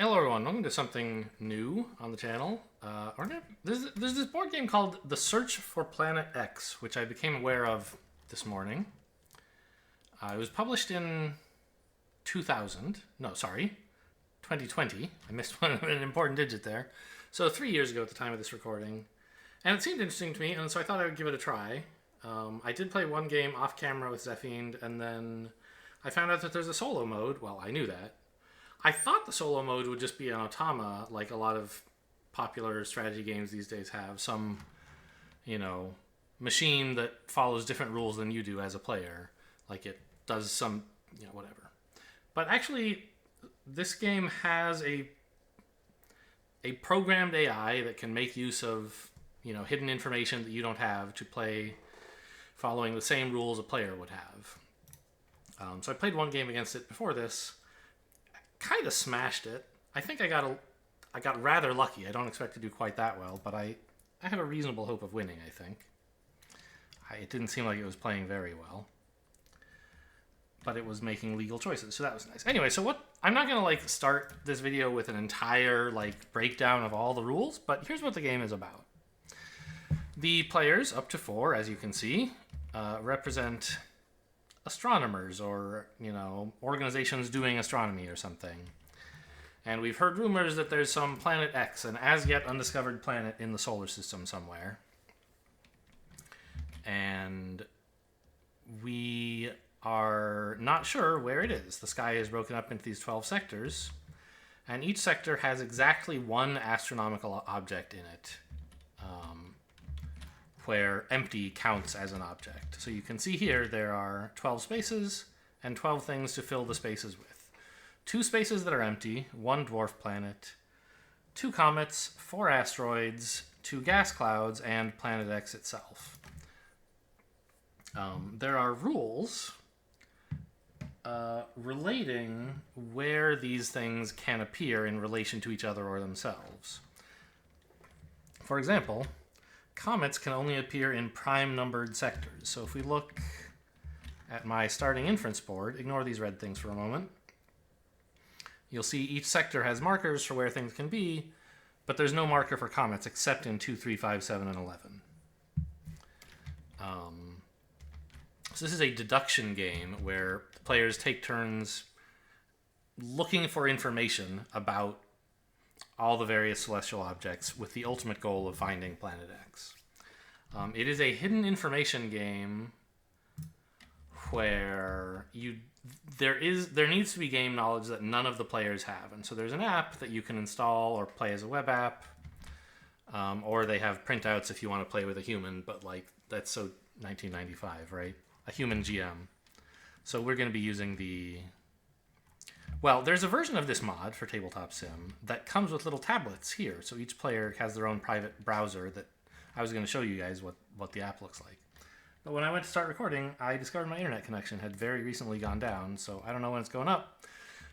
Hello everyone, welcome to something new on the channel. There's this board game called The Search for Planet X, which I became aware of this morning. It was published in 2020. I missed an important digit there. So 3 years ago at the time of this recording. And it seemed interesting to me, and so I thought I would give it a try. I did play one game off camera with Zephiend, and then I found out that there's a solo mode. Well, I knew that. I thought the solo mode would just be an automa, like a lot of popular strategy games these days have. Some, machine that follows different rules than you do as a player. Like it does some, whatever. But actually, this game has a programmed AI that can make use of, hidden information that you don't have to play following the same rules a player would have. So I played one game against it before this. Kind of smashed it. I think I got rather lucky. I don't expect to do quite that well, but I have a reasonable hope of winning, I think. It didn't seem like it was playing very well, but it was making legal choices, so that was nice. Anyway, so I'm not going to start this video with an entire breakdown of all the rules, but here's what the game is about. The players, up to 4, as you can see, represent astronomers or, organizations doing astronomy or something. And we've heard rumors that there's some Planet X, an as yet undiscovered planet in the solar system somewhere. And we are not sure where it is. The sky is broken up into these 12 sectors, and each sector has exactly one astronomical object in it. Where empty counts as an object. So you can see here there are 12 spaces and 12 things to fill the spaces with. 2 spaces that are empty, 1 dwarf planet, 2 comets, 4 asteroids, 2 gas clouds, and Planet X itself. There are rules relating where these things can appear in relation to each other or themselves. For example, comets can only appear in prime-numbered sectors. So if we look at my starting inference board, ignore these red things for a moment, you'll see each sector has markers for where things can be, but there's no marker for comets except in 2, 3, 5, 7, and 11. So this is a deduction game where the players take turns looking for information about all the various celestial objects with the ultimate goal of finding Planet X. It is a hidden information game where there needs to be game knowledge that none of the players have. And so there's an app that you can install or play as a web app, or they have printouts if you want to play with a human, but that's so 1995, right? A human GM. So we're going to be using there's a version of this mod for Tabletop Sim that comes with little tablets here. So each player has their own private browser that I was going to show you guys what the app looks like. But when I went to start recording, I discovered my internet connection had very recently gone down, so I don't know when it's going up.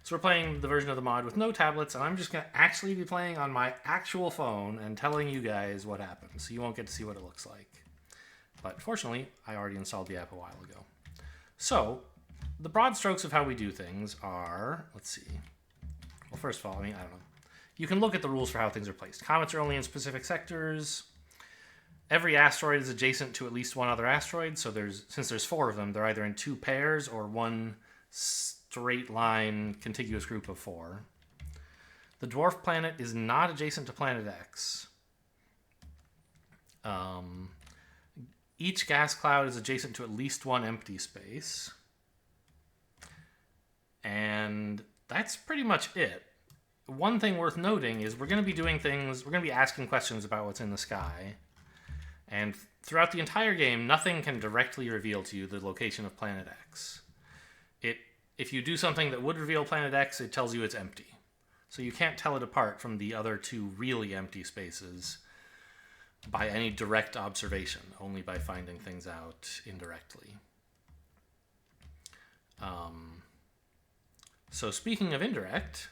So we're playing the version of the mod with no tablets, and I'm just going to actually be playing on my actual phone and telling you guys what happens. So you won't get to see what it looks like. But fortunately, I already installed the app a while ago. So the broad strokes of how we do things are, let's see. Well, first of all, I don't know. You can look at the rules for how things are placed. Comets are only in specific sectors. Every asteroid is adjacent to at least one other asteroid. So since there's 4 of them, they're either in 2 pairs or one straight line contiguous group of 4. The dwarf planet is not adjacent to Planet X. Each gas cloud is adjacent to at least one empty space. And that's pretty much it. One thing worth noting is we're going to be asking questions about what's in the sky. And throughout the entire game, nothing can directly reveal to you the location of Planet X. If you do something that would reveal Planet X, it tells you it's empty. So you can't tell it apart from the other 2 really empty spaces by any direct observation, only by finding things out indirectly. So speaking of indirect,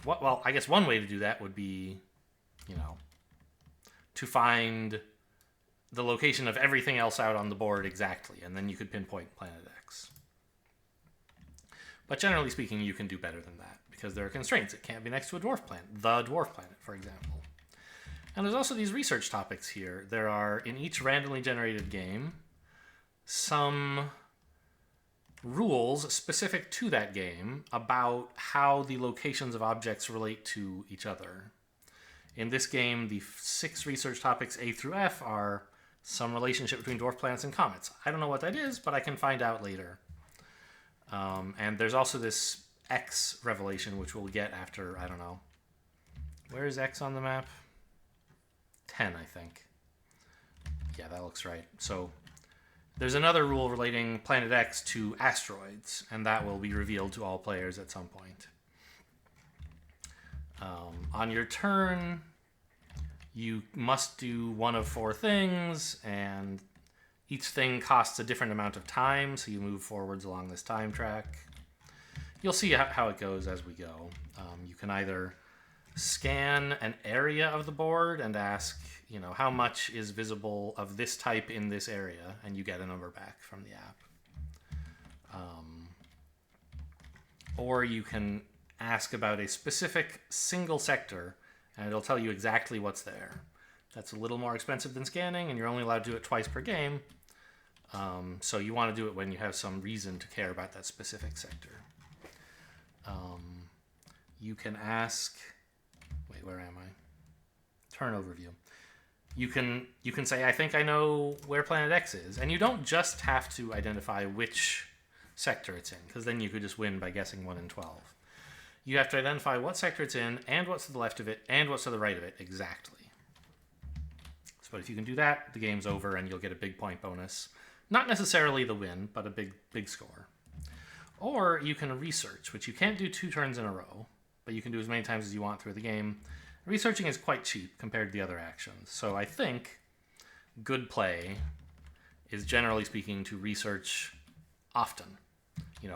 I guess one way to do that would be, to find the location of everything else out on the board exactly, and then you could pinpoint Planet X. But generally speaking, you can do better than that, because there are constraints. It can't be next to a dwarf planet, the dwarf planet, for example. And there's also these research topics here. There are, in each randomly generated game, some rules specific to that game about how the locations of objects relate to each other. In this game, the 6 research topics A through F are some relationship between dwarf planets and comets. I don't know what that is, but I can find out later. And there's also this X revelation, which we'll get after, I don't know. Where is X on the map? 10, I think. Yeah, that looks right. So there's another rule relating Planet X to asteroids, and that will be revealed to all players at some point. On your turn, you must do one of 4 things, and each thing costs a different amount of time, so you move forwards along this time track. You'll see how it goes as we go. You can either scan an area of the board and ask, how much is visible of this type in this area, and you get a number back from the app. Or you can ask about a specific single sector, and it'll tell you exactly what's there. That's a little more expensive than scanning, and you're only allowed to do it twice per game. So you want to do it when you have some reason to care about that specific sector. You can ask... Wait, where am I? Turn overview. You can say, I think I know where Planet X is. And you don't just have to identify which sector it's in, because then you could just win by guessing 1 in 12. You have to identify what sector it's in, and what's to the left of it, and what's to the right of it, exactly. So if you can do that, the game's over, and you'll get a big point bonus. Not necessarily the win, but a big score. Or you can research, which you can't do 2 turns in a row, but you can do as many times as you want through the game. Researching is quite cheap compared to the other actions. So I think good play is, generally speaking, to research often.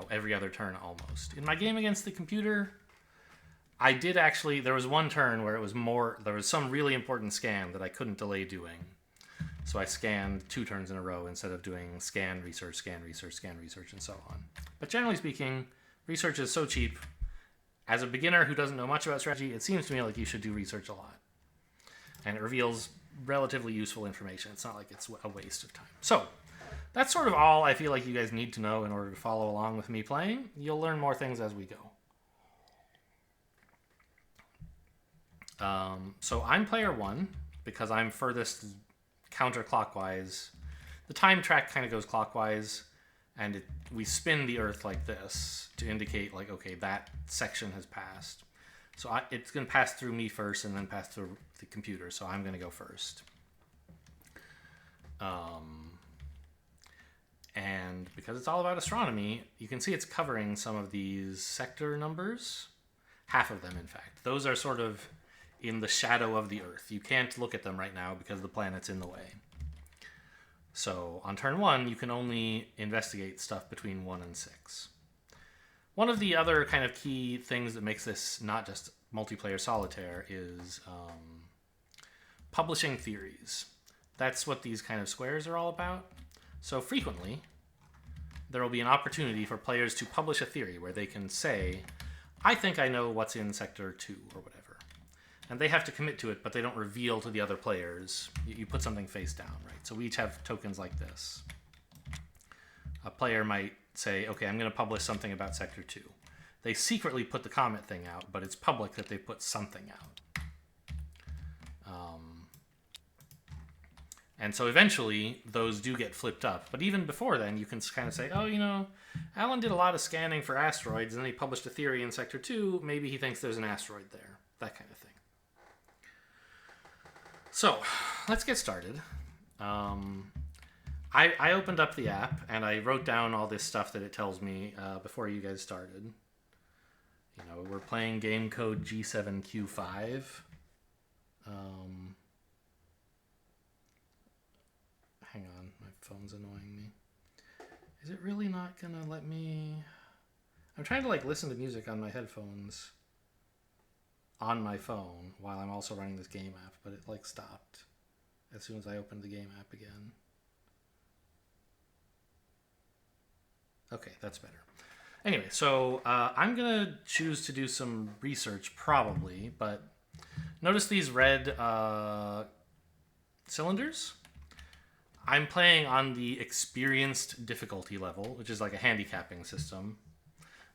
Every other turn almost. In my game against the computer, I did actually, there was one turn where there was some really important scan that I couldn't delay doing. So I scanned 2 turns in a row instead of doing scan, research, scan, research, scan, research, and so on. But generally speaking, research is so cheap. As a beginner who doesn't know much about strategy, it seems to me like you should do research a lot. And it reveals relatively useful information. It's not like it's a waste of time. So that's sort of all I feel like you guys need to know in order to follow along with me playing. You'll learn more things as we go. So I'm player 1 because I'm furthest counterclockwise. The time track kind of goes clockwise, and we spin the Earth like this to indicate, like, okay, that section has passed. So it's going to pass through me first and then pass through the computer, so I'm going to go first. And because it's all about astronomy, you can see it's covering some of these sector numbers. Half of them, in fact. Those are sort of in the shadow of the Earth. You can't look at them right now because the planet's in the way. So on turn 1, you can only investigate stuff between 1 and 6. One of the other kind of key things that makes this not just multiplayer solitaire is publishing theories. That's what these kind of squares are all about. So frequently, there will be an opportunity for players to publish a theory where they can say, I think I know what's in Sector 2 or whatever. And they have to commit to it, but they don't reveal to the other players. You put something face down, right? So we each have tokens like this. A player might say, okay, I'm going to publish something about Sector 2. They secretly put the comet thing out, but it's public that they put something out. And so eventually, those do get flipped up. But even before then, you can kind of say, oh, Alan did a lot of scanning for asteroids, and then he published a theory in Sector 2. Maybe he thinks there's an asteroid there. That kind of thing. So, let's get started. I opened up the app, and I wrote down all this stuff that it tells me before you guys started. We're playing game code G7Q5. Hang on, my phone's annoying me. Is it really not gonna let me... I'm trying to listen to music on my headphones on my phone while I'm also running this game app, but it stopped as soon as I opened the game app again. Okay, that's better. Anyway, so I'm going to choose to do some research probably, but notice these red cylinders? I'm playing on the experienced difficulty level, which is like a handicapping system.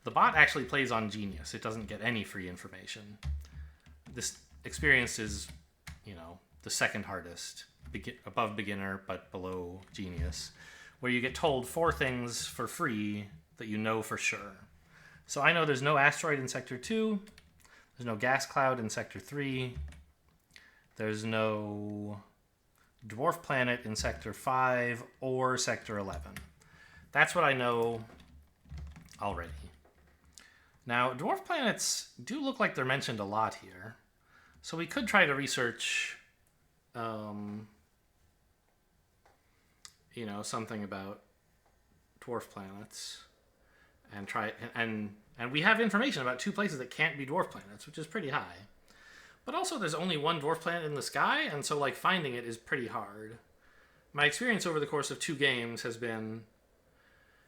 The bot actually plays on Genius. It doesn't get any free information. This experience is, the second hardest, above beginner but below Genius, where you get told 4 things for free that you know for sure. So I know there's no asteroid in Sector 2, there's no gas cloud in Sector 3, there's no dwarf planet in Sector 5 or Sector 11. That's what I know already. Now, dwarf planets do look like they're mentioned a lot here. So we could try to research, something about dwarf planets. And try and we have information about 2 places that can't be dwarf planets, which is pretty high. But also there's only 1 dwarf planet in the sky, and so finding it is pretty hard. My experience over the course of 2 games has been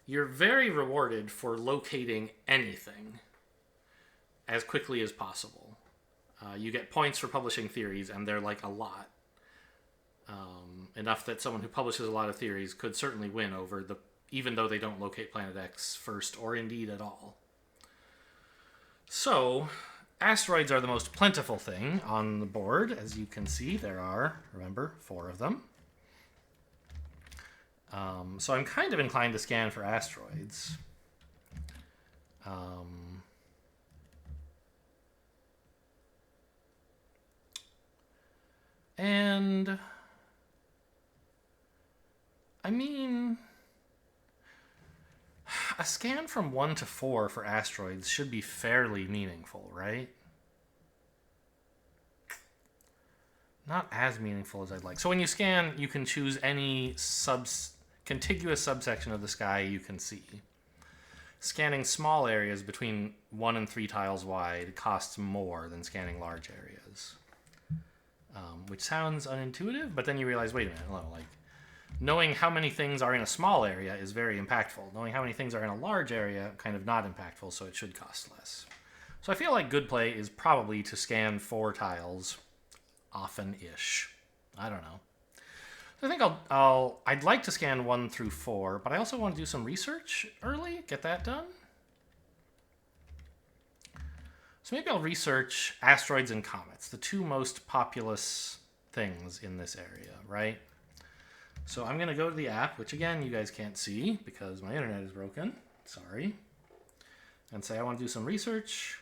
you're very rewarded for locating anything as quickly as possible. You get points for publishing theories, and they're a lot. Enough that someone who publishes a lot of theories could certainly win over even though they don't locate Planet X first or indeed at all. So, asteroids are the most plentiful thing on the board. As you can see, there are, remember, 4 of them. So I'm kind of inclined to scan for asteroids. And I mean, a scan from 1 to 4 for asteroids should be fairly meaningful, right? Not as meaningful as I'd like. So when you scan, you can choose any contiguous subsection of the sky you can see. Scanning small areas between 1 and 3 tiles wide costs more than scanning large areas. Which sounds unintuitive, but then you realize, wait a minute, knowing how many things are in a small area is very impactful. Knowing how many things are in a large area, kind of not impactful, so it should cost less. So I feel like good play is probably to scan 4 tiles often-ish. I don't know. So I think I'd like to scan 1 through 4, but I also want to do some research early, get that done. So maybe I'll research asteroids and comets, the 2 most populous things in this area, right? So I'm going to go to the app, which again, you guys can't see because my internet is broken. Sorry. And say I want to do some research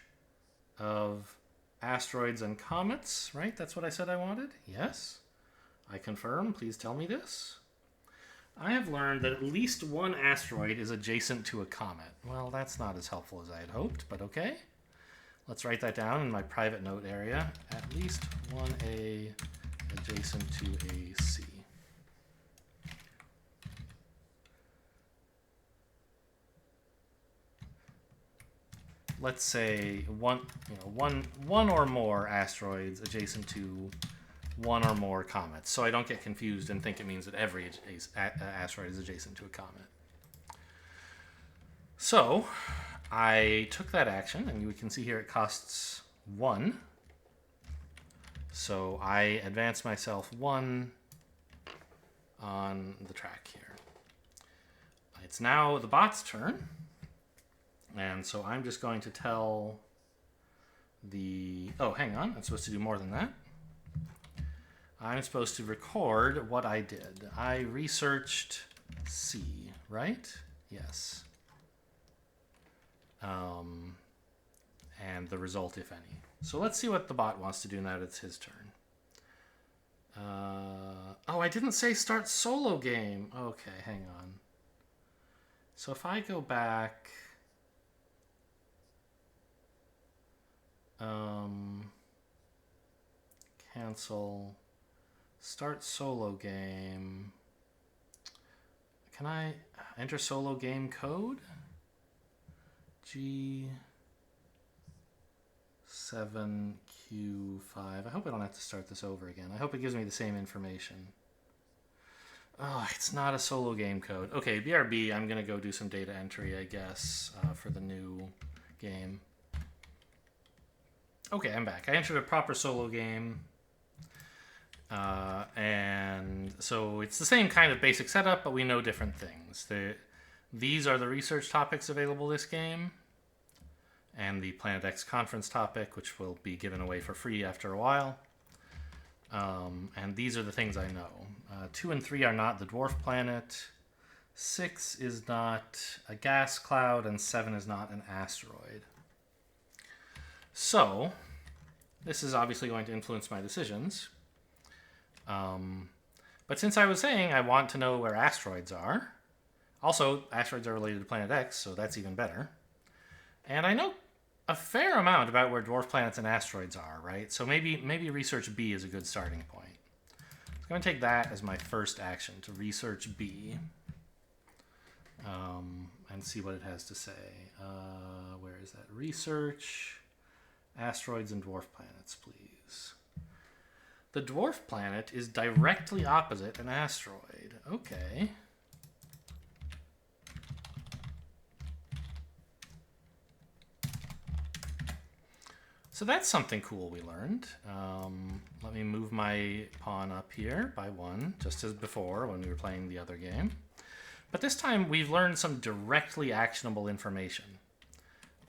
of asteroids and comets, right? That's what I said I wanted? Yes. I confirm. Please tell me this. I have learned that at least 1 asteroid is adjacent to a comet. Well, that's not as helpful as I had hoped, but okay. Let's write that down in my private note area. At least 1A adjacent to a C. Let's say one or more asteroids adjacent to 1 or more comets, so I don't get confused and think it means that every asteroid is adjacent to a comet. So I took that action, and you can see here it costs 1. So I advance myself 1 on the track here. It's now the bot's turn. And so I'm just going to tell oh, hang on. I'm supposed to do more than that. I'm supposed to record what I did. I researched C, right? Yes. And the result, if any. So let's see what the bot wants to do now that it's his turn. Oh, I didn't say start solo game. Okay, hang on. So if I go back... cancel, start solo game. Can I enter solo game code? G7Q5. I hope I don't have to start this over again. I hope it gives me the same information. Oh, it's not a solo game code. Okay, BRB, I'm going to go do some data entry, I guess, for the new game. Okay, I'm back. I entered a proper solo game. And so it's the same kind of basic setup, but we know different things. These are the research topics available this game. And the Planet X conference topic, which will be given away for free after a while. And these are the things I know. 2 and 3 are not the dwarf planet. 6 is not a gas cloud, and 7 is not an asteroid. So, this is obviously going to influence my decisions. But since I was saying I want to know where asteroids are, also, asteroids are related to Planet X, so that's even better. And I know a fair amount about where dwarf planets and asteroids are, right? So maybe research B is a good starting point. I'm going to take that as my first action, to research B, and see what it has to say. Where is that? Research asteroids and dwarf planets, please. The dwarf planet is directly opposite an asteroid. Okay. So that's something cool we learned. Let me move my pawn up here by 1, just as before when we were playing the other game. But this time we've learned some directly actionable information.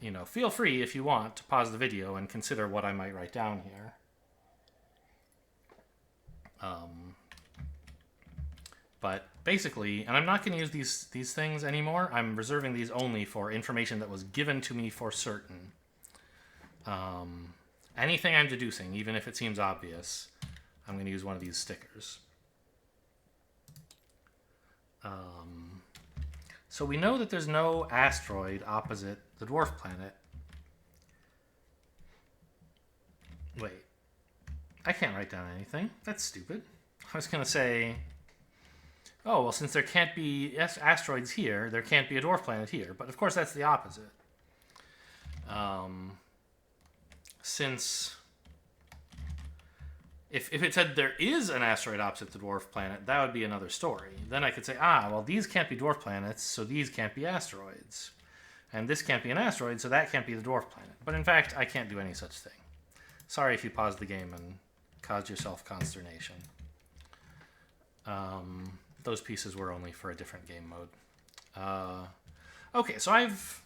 You know, feel free if you want to pause the video and consider what I might write down here. But basically, and I'm not going to use these things anymore. I'm reserving these only for information that was given to me for certain. Anything I'm deducing, even if it seems obvious, I'm going to use one of these stickers. So we know that there's no asteroid opposite the dwarf planet. Wait, I can't write down anything. That's stupid. I was going to say, oh, well, since there can't be asteroids here, there can't be a dwarf planet here. But of course, that's the opposite. Since if it said there is an asteroid opposite the dwarf planet, that would be another story. Then I could say, well, these can't be dwarf planets, so these can't be asteroids. And this can't be an asteroid, so that can't be the dwarf planet. But in fact, I can't do any such thing. Sorry if you paused the game and caused yourself consternation. Those pieces were only for a different game mode. Okay, so I've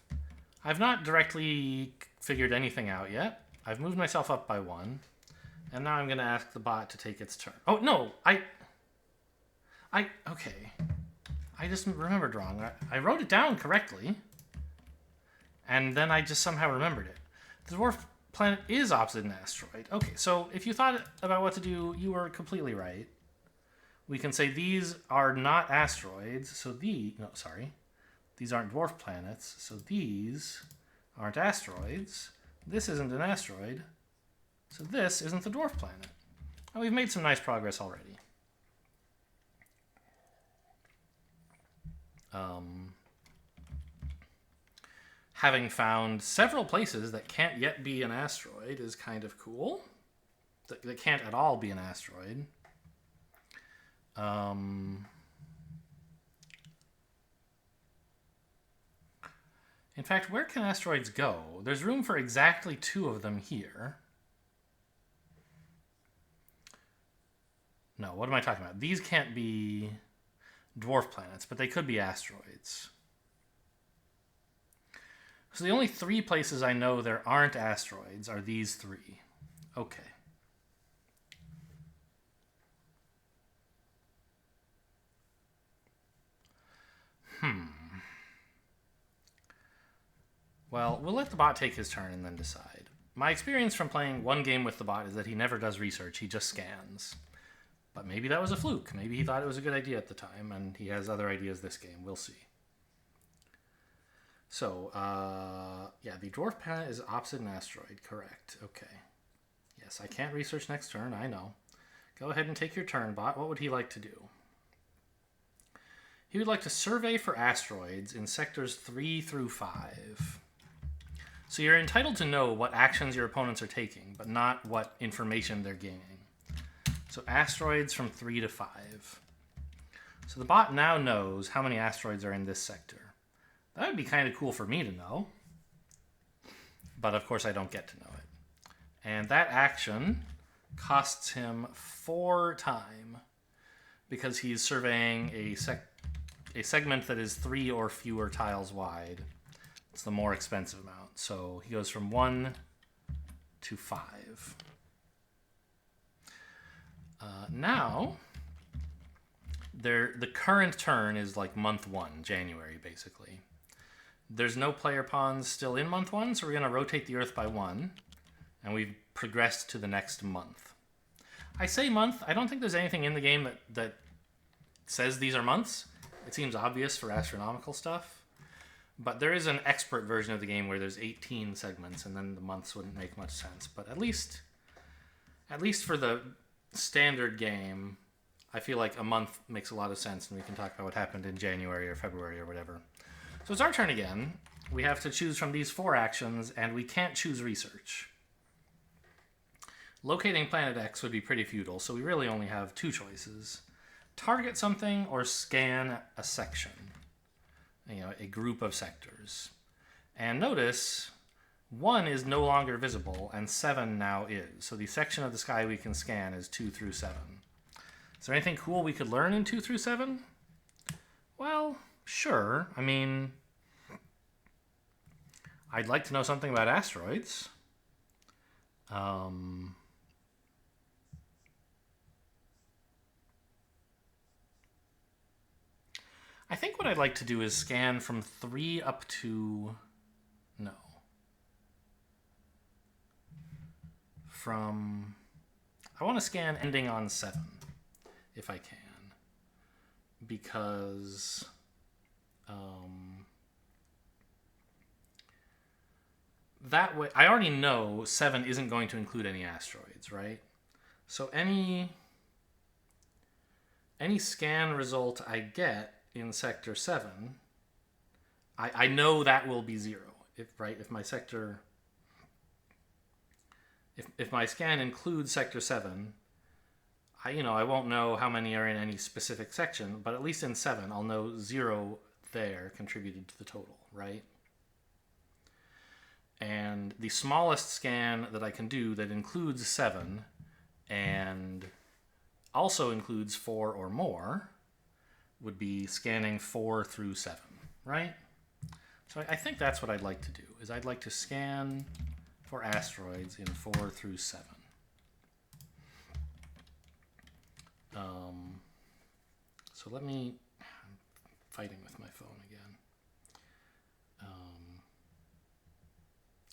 not directly figured anything out yet. I've moved myself up by 1, and now I'm going to ask the bot to take its turn. Oh, no, okay. I just remembered wrong. I wrote it down correctly, and then I just somehow remembered it. The dwarf planet is opposite an asteroid. Okay, so if you thought about what to do, you were completely right. We can say these are not asteroids, so these aren't dwarf planets, so these aren't asteroids. This isn't an asteroid, so this isn't the dwarf planet. And we've made some nice progress already. Having found several places that can't yet be an asteroid is kind of cool. That can't at all be an asteroid. In fact, where can asteroids go? There's room for exactly 2 of them here. No, what am I talking about? These can't be dwarf planets, but they could be asteroids. So the only 3 places I know there aren't asteroids are these 3. Okay. Well, we'll let the bot take his turn and then decide. My experience from playing one game with the bot is that he never does research, he just scans. But maybe that was a fluke. Maybe he thought it was a good idea at the time, and he has other ideas this game. We'll see. So, yeah, the dwarf planet is opposite an asteroid. Correct. Okay. Yes, I can't research next turn, I know. Go ahead and take your turn, bot. What would he like to do? He would like to survey for asteroids in sectors 3 through 5. So you're entitled to know what actions your opponents are taking, but not what information they're gaining. So asteroids from 3 to 5. So the bot now knows how many asteroids are in this sector. That would be kind of cool for me to know. But of course I don't get to know it. And that action costs him 4 time because he's surveying a segment that is 3 or fewer tiles wide. It's the more expensive amount. So he goes from 1 to 5. Now, the current turn is like month 1, January, basically. There's no player pawns still in month 1, so we're going to rotate the Earth by 1, and we've progressed to the next month. I say month. I don't think there's anything in the game that says these are months. It seems obvious for astronomical stuff. But there is an expert version of the game where there's 18 segments, and then the months wouldn't make much sense. But at least for the standard game, I feel like a month makes a lot of sense, and we can talk about what happened in January or February or whatever. So it's our turn again. We have to choose from these 4 actions, and we can't choose research. Locating Planet X would be pretty futile, so we really only have 2 choices. Target something or scan a section. A group of sectors. And notice 1 is no longer visible, and 7 now is. So the section of the sky we can scan is 2 through 7. Is there anything cool we could learn in 2 through 7? Well, sure. I mean, I'd like to know something about asteroids. I think what I'd like to do is scan from 3 up to... No. I want to scan ending on 7, if I can. Because... that way... I already know 7 isn't going to include any asteroids, right? So any scan result I get in sector 7, I know that will be 0. If my sector, if my scan includes sector 7, I won't know how many are in any specific section, but at least in 7 I'll know 0 there contributed to the total, right? And the smallest scan that I can do that includes 7 and also includes 4 or more would be scanning 4 through 7, right? So I think that's what I'd like to do, is I'd like to scan for asteroids in 4 through 7. So let me... I'm fighting with my phone again.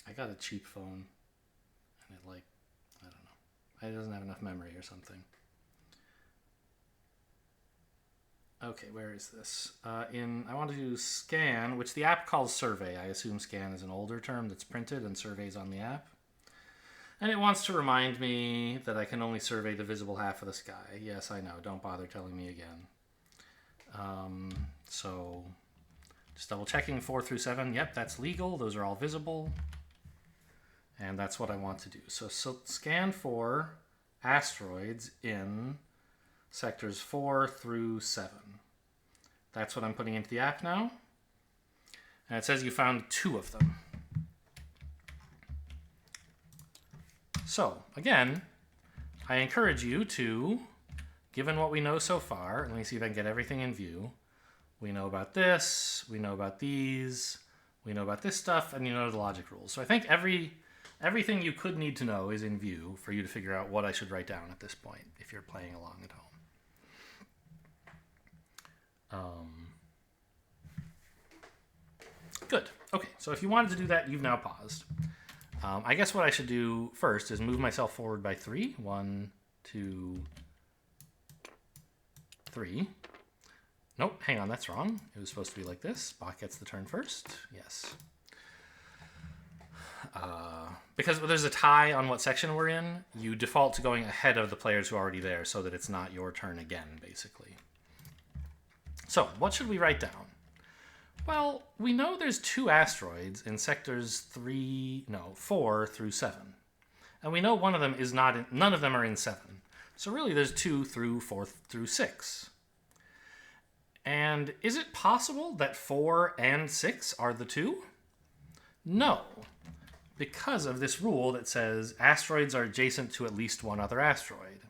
I got a cheap phone, and I don't know. It doesn't have enough memory or something. Okay, where is this? I want to do scan, which the app calls survey. I assume scan is an older term that's printed and surveys on the app. And it wants to remind me that I can only survey the visible half of the sky. Yes, I know. Don't bother telling me again. So just double checking 4 through 7. Yep, that's legal. Those are all visible. And that's what I want to do. So scan for asteroids in sectors 4 through 7. That's what I'm putting into the app now. And it says you found 2 of them. So, again, I encourage you to, given what we know so far, let me see if I can get everything in view. We know about this, we know about these, we know about this stuff, and you know the logic rules. So I think everything you could need to know is in view for you to figure out what I should write down at this point if you're playing along at home. Good. Okay, so if you wanted to do that, you've now paused. I guess what I should do first is move myself forward by 3. 1, 2, 3. Nope, hang on, that's wrong. It was supposed to be like this. Bot gets the turn first. Yes. Because there's a tie on what section we're in, you default to going ahead of the players who are already there so that it's not your turn again, basically. So, what should we write down? Well, we know there's 2 asteroids in sectors 4 through 7. And we know one of them is not none of them are in 7. So really there's 2 through 4 through 6. And is it possible that 4 and 6 are the two? No, because of this rule that says asteroids are adjacent to at least one other asteroid.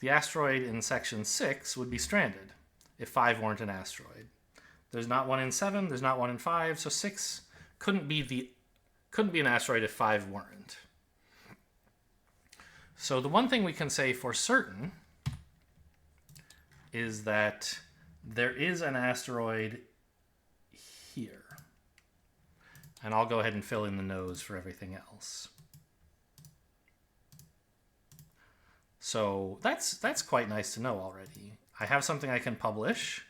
The asteroid in section 6 would be stranded if 5 weren't an asteroid. There's not one in 7, there's not one in 5, so 6 couldn't be an asteroid if 5 weren't. So the one thing we can say for certain is that there is an asteroid here. And I'll go ahead and fill in the no's for everything else. So that's quite nice to know already. I have something I can publish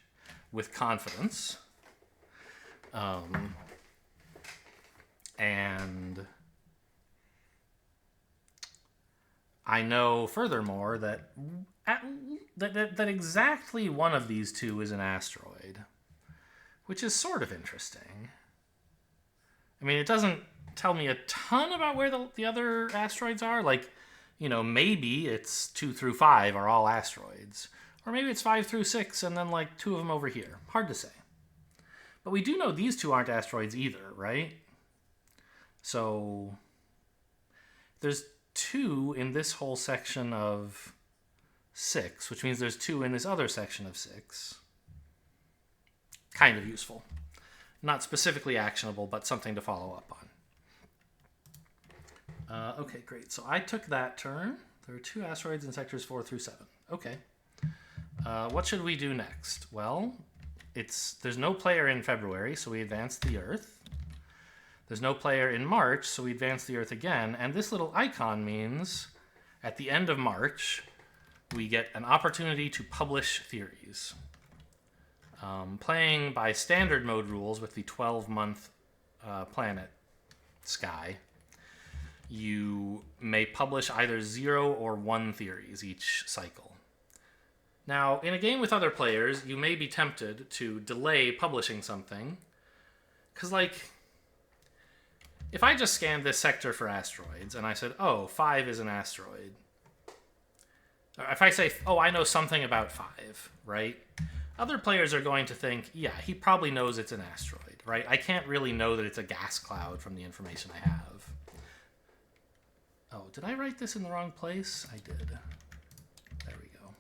with confidence. And I know furthermore that that exactly one of these two is an asteroid, which is sort of interesting. I mean, it doesn't tell me a ton about where the other asteroids are. Like, you know, maybe it's 2 through 5 are all asteroids. Or maybe it's 5 through 6 and then like 2 of them over here. Hard to say. But we do know these 2 aren't asteroids either, right? So there's 2 in this whole section of 6, which means there's 2 in this other section of 6. Kind of useful. Not specifically actionable, but something to follow up on. Okay, great. So I took that turn. There are 2 asteroids in sectors 4 through 7. Okay. What should we do next? Well, there's no player in February, so we advance the Earth. There's no player in March, so we advance the Earth again. And this little icon means at the end of March, we get an opportunity to publish theories. Playing by standard mode rules with the 12-month planet sky, you may publish either 0 or 1 theories each cycle. Now, in a game with other players, you may be tempted to delay publishing something, because, like, if I just scanned this sector for asteroids and I said, oh, 5 is an asteroid, or if I say, oh, I know something about 5, right? Other players are going to think, yeah, he probably knows it's an asteroid, right? I can't really know that it's a gas cloud from the information I have. Oh, did I write this in the wrong place? I did. There we go.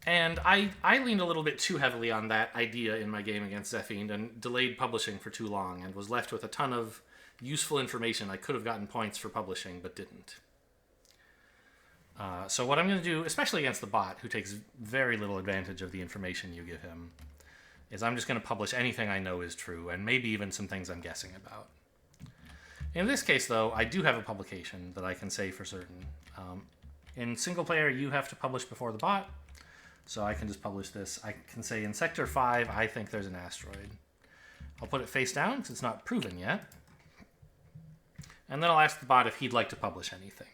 And I leaned a little bit too heavily on that idea in my game against Zephiend and delayed publishing for too long and was left with a ton of useful information I could have gotten points for publishing but didn't. So what I'm going to do, especially against the bot, who takes very little advantage of the information you give him, is I'm just going to publish anything I know is true, and maybe even some things I'm guessing about. In this case, though, I do have a publication that I can say for certain. In single player, you have to publish before the bot, so I can just publish this. I can say in Sector 5, I think there's an asteroid. I'll put it face down, because it's not proven yet. And then I'll ask the bot if he'd like to publish anything.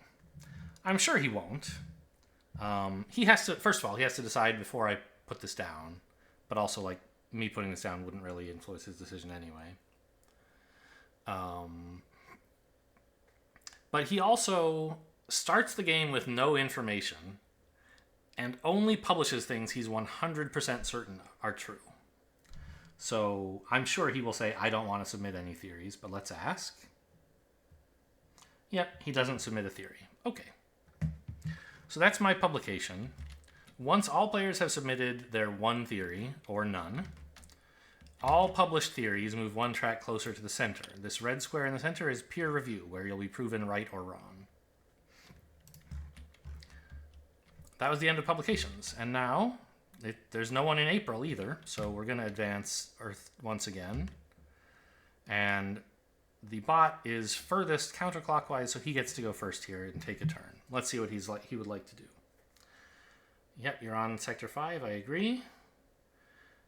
I'm sure he won't. He has to, first of all, he has to decide before I put this down. But also, like, me putting this down wouldn't really influence his decision anyway. But he also starts the game with no information and only publishes things he's 100% certain are true. So I'm sure he will say, I don't want to submit any theories, but let's ask. Yep, he doesn't submit a theory. Okay. So that's my publication. Once all players have submitted their one theory, or none, all published theories move one track closer to the center. This red square in the center is peer review, where you'll be proven right or wrong. That was the end of publications. And now, there's no one in April either, so we're going to advance Earth once again. And the bot is furthest counterclockwise, so he gets to go first here and take a turn. Let's see what he would like to do. Yep, you're on Sector 5, I agree.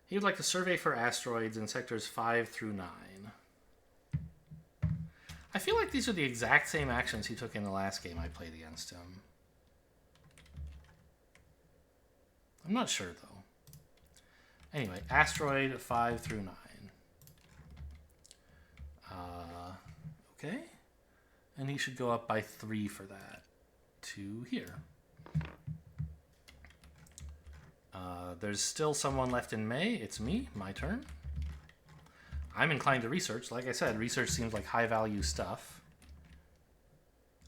He would like to survey for asteroids in Sectors 5 through 9. I feel like these are the exact same actions he took in the last game I played against him. I'm not sure, though. Anyway, asteroid 5 through 9. Okay. And he should go up by 3 for that. to here. There's still someone left in May. It's me, my turn. I'm inclined to research. Like I said, research seems like high-value stuff.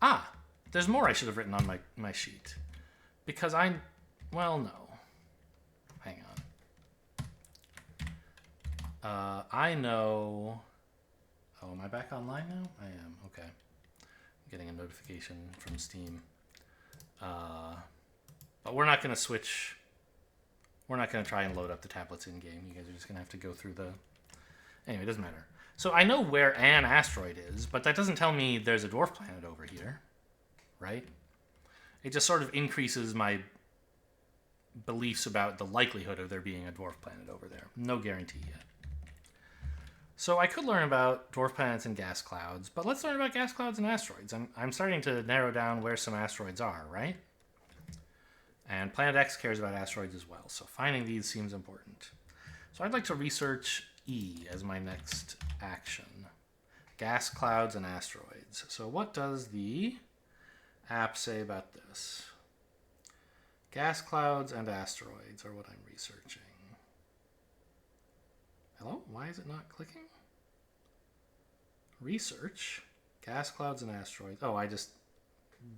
Ah, there's more I should have written on my sheet. Because well, no. Hang on. I know... Oh, am I back online now? I am, okay. I'm getting a notification from Steam. But we're not going to switch... We're not going to try and load up the tablets in-game. You guys are just going to have to go through the... Anyway, it doesn't matter. So I know where an asteroid is, but that doesn't tell me there's a dwarf planet over here, right? It just sort of increases my beliefs about the likelihood of there being a dwarf planet over there. No guarantee yet. So I could learn about dwarf planets and gas clouds, but let's learn about gas clouds and asteroids. I'm starting to narrow down where some asteroids are, right? And Planet X cares about asteroids as well, so finding these seems important. So I'd like to research E as my next action. Gas clouds and asteroids. So what does the app say about this? Gas clouds and asteroids are what I'm researching. Hello? Why is it not clicking? Research. Gas clouds and asteroids. Oh, I just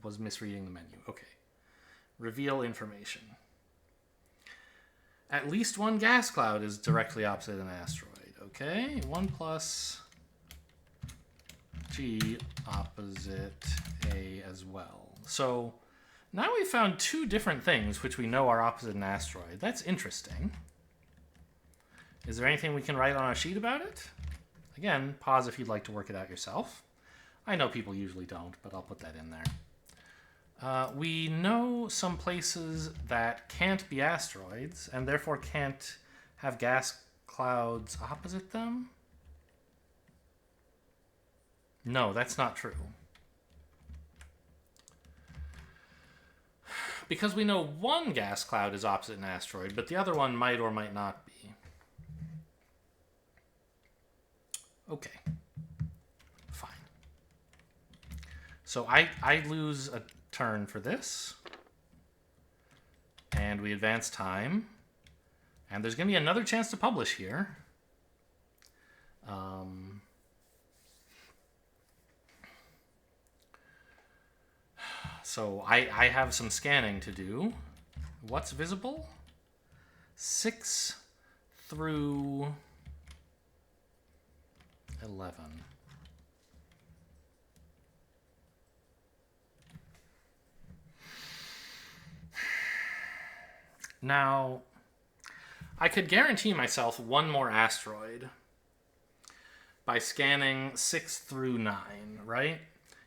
was misreading the menu. Okay. Reveal information. At least one gas cloud is directly opposite an asteroid. Okay. 1 plus G opposite A as well. So now we've found 2 different things which we know are opposite an asteroid. That's interesting. Is there anything we can write on a sheet about it? Again, pause if you'd like to work it out yourself. I know people usually don't, but I'll put that in there. We know some places that can't be asteroids, and therefore can't have gas clouds opposite them? No, that's not true. Because we know one gas cloud is opposite an asteroid, but the other one might or might not be. Okay. Fine. So I lose a turn for this. And we advance time. And there's going to be another chance to publish here. So I have some scanning to do. What's visible? 6 through 11. Now, I could guarantee myself one more asteroid by scanning 6 through 9, right?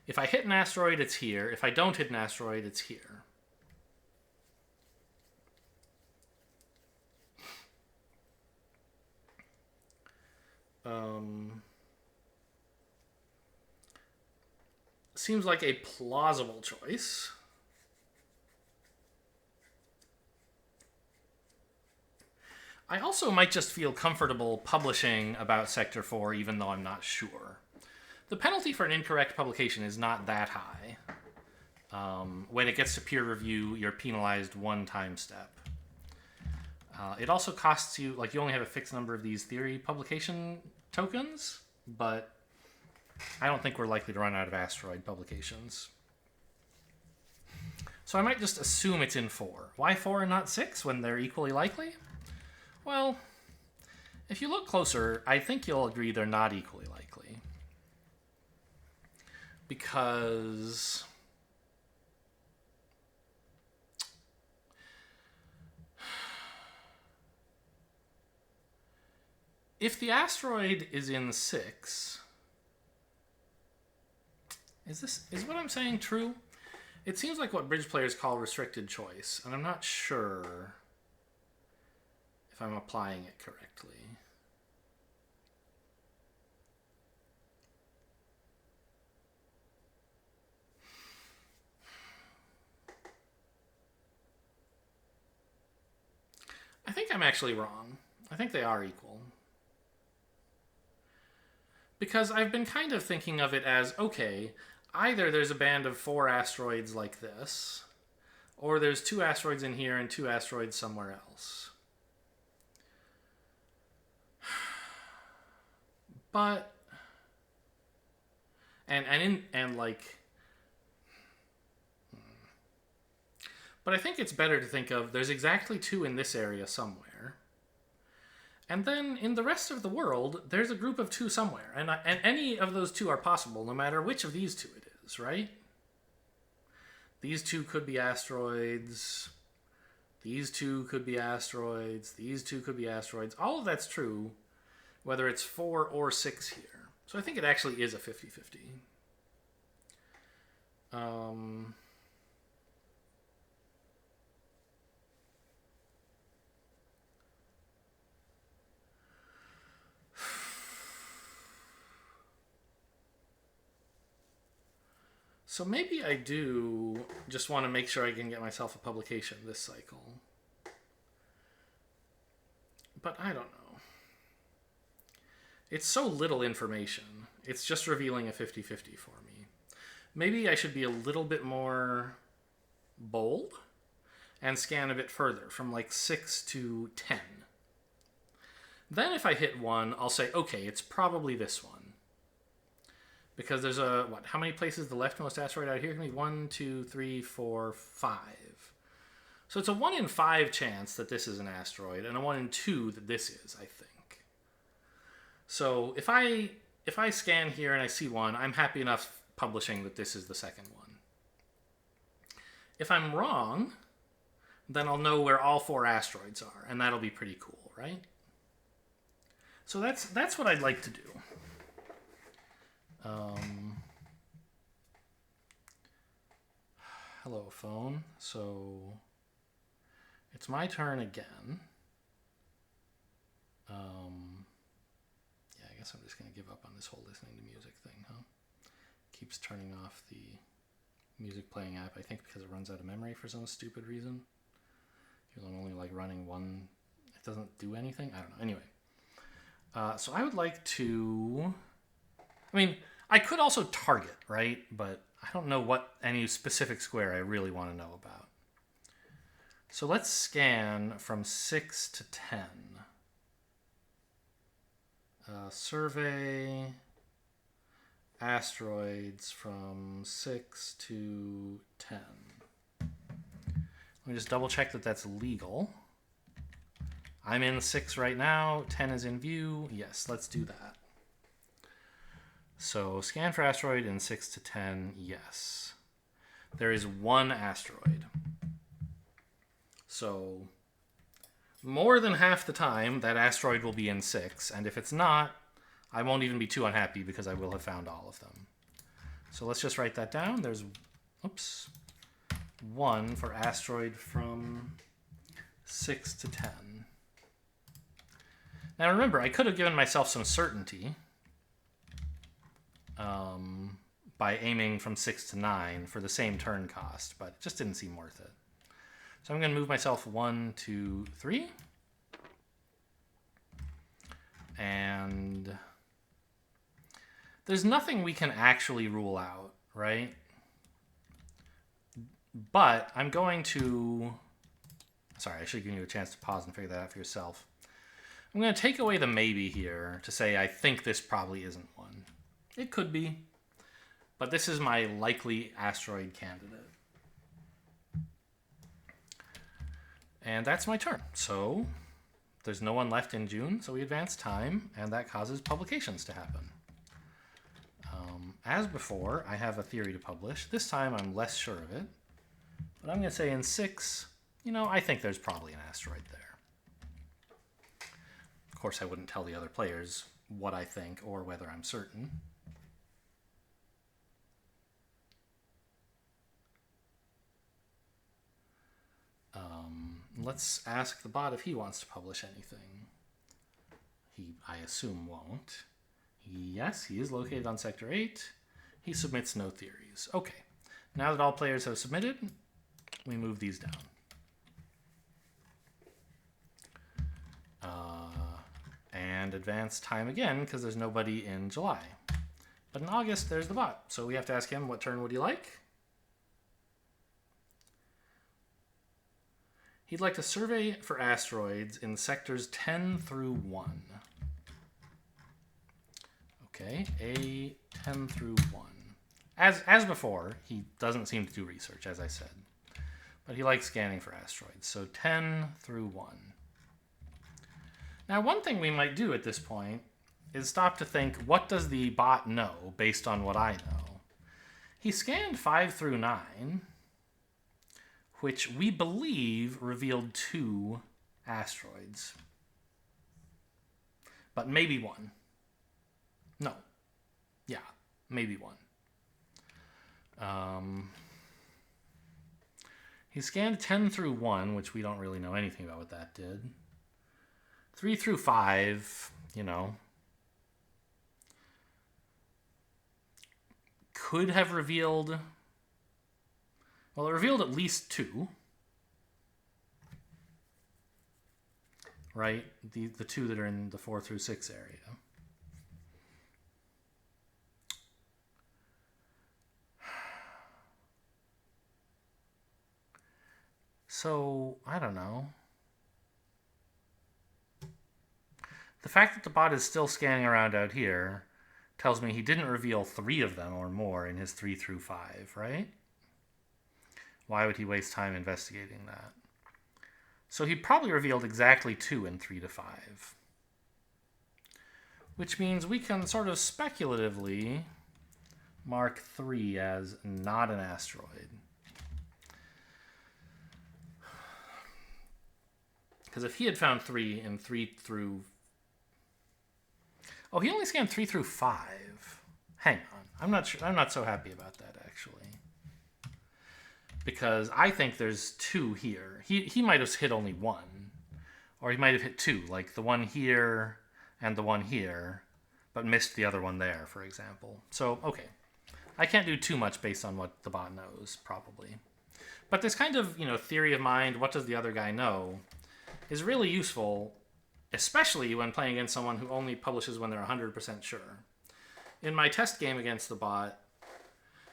If I hit an asteroid, it's here. If I don't hit an asteroid, it's here. Seems like a plausible choice. I also might just feel comfortable publishing about Sector 4 even though I'm not sure. The penalty for an incorrect publication is not that high. When it gets to peer review, you're penalized 1 time step. It also costs you, like, you only have a fixed number of these theory publication tokens, but I don't think we're likely to run out of asteroid publications. So I might just assume it's in 4. Why 4 and not 6 when they're equally likely? Well, if you look closer, I think you'll agree they're not equally likely. Because if the asteroid is in 6, is what I'm saying true? It seems like what bridge players call restricted choice, and I'm not sure if I'm applying it correctly. I think I'm actually wrong. I think they are equal. Because I've been kind of thinking of it as, okay, either there's a band of 4 asteroids like this, or there's 2 asteroids in here and 2 asteroids somewhere else. But but I think it's better to think of there's exactly 2 in this area somewhere. And then in the rest of the world, there's a group of 2 somewhere. And any of those 2 are possible, no matter which of these 2 it is, right? These 2 could be asteroids. These 2 could be asteroids. These 2 could be asteroids. All of that's true, whether it's 4 or 6 here. So I think it actually is a 50-50. So maybe I do just want to make sure I can get myself a publication this cycle. But I don't know. It's so little information. It's just revealing a 50-50 for me. Maybe I should be a little bit more bold and scan a bit further, from like 6 to 10. Then if I hit 1, I'll say, okay, it's probably this one. Because there's how many places the leftmost asteroid out here can be? 1, 2, 3, 4, 5. So it's a 1 in 5 chance that this is an asteroid, and a 1 in 2 that this is, I think. So if I scan here and I see 1, I'm happy enough publishing that this is the second one. If I'm wrong, then I'll know where all 4 asteroids are, and that'll be pretty cool, right? So that's what I'd like to do. Hello, phone. So it's my turn again. Yeah, I guess I'm just going to give up on this whole listening to music thing, huh? Keeps turning off the music playing app, I think because it runs out of memory for some stupid reason. I'm only like running one. It doesn't do anything. I don't know. Anyway. So I would like to... I mean, I could also target, right? But I don't know what any specific square I really want to know about. So let's scan from 6 to 10. Survey asteroids from 6 to 10. Let me just double check that that's legal. I'm in 6 right now. 10 is in view. Yes, let's do that. So scan for asteroid in 6 to 10, yes. There is 1 asteroid. So more than half the time, that asteroid will be in 6. And if it's not, I won't even be too unhappy because I will have found all of them. So let's just write that down. There's, 1 for asteroid from 6 to 10. Now remember, I could have given myself some certainty by aiming from 6 to 9 for the same turn cost, but it just didn't seem worth it. So I'm going to move myself 1, 2, 3. And there's nothing we can actually rule out, right? But I'm going to... Sorry, I should give you a chance to pause and figure that out for yourself. I'm going to take away the maybe here to say I think this probably isn't one. It could be, but this is my likely asteroid candidate. And that's my turn. So there's no one left in June, so we advance time, and that causes publications to happen. As before, I have a theory to publish. This time I'm less sure of it, but I'm going to say in 6, I think there's probably an asteroid there. Of course, I wouldn't tell the other players what I think or whether I'm certain. Let's ask the bot if he wants to publish anything. He, I assume, won't. Yes, he is located on Sector 8. He submits no theories. Okay. Now that all players have submitted, we move these down. And advance time again, because there's nobody in July. But in August, there's the bot. So we have to ask him, what turn would he like? He'd like to survey for asteroids in sectors 10 through 1. Okay, A 10 through 1. As before, he doesn't seem to do research, as I said. But he likes scanning for asteroids. So 10 through 1. Now, one thing we might do at this point is stop to think, what does the bot know based on what I know? He scanned 5 through 9, which we believe revealed 2 asteroids. But maybe 1. No. Yeah, maybe 1. He scanned 10 through 1, which we don't really know anything about what that did. 3 through 5, you know, could have revealed... Well, it revealed at least 2. Right? The 2 that are in the 4 through 6 area. So, I don't know. The fact that the bot is still scanning around out here tells me he didn't reveal 3 of them or more in his 3 through 5, right? Why would he waste time investigating that? So he probably revealed exactly 2 in 3 to 5. Which means we can sort of speculatively mark 3 as not an asteroid. Because if he had found 3 in 3 through... Oh, he only scanned 3 through 5. Hang on. I'm not sure. I'm not so happy about that, actually. Because I think there's 2 here. He might have hit only 1. Or he might have hit 2, like the one here and the one here, but missed the other one there, for example. So, okay. I can't do too much based on what the bot knows, probably. But this kind of, theory of mind, what does the other guy know, is really useful, especially when playing against someone who only publishes when they're 100% sure. In my test game against the bot,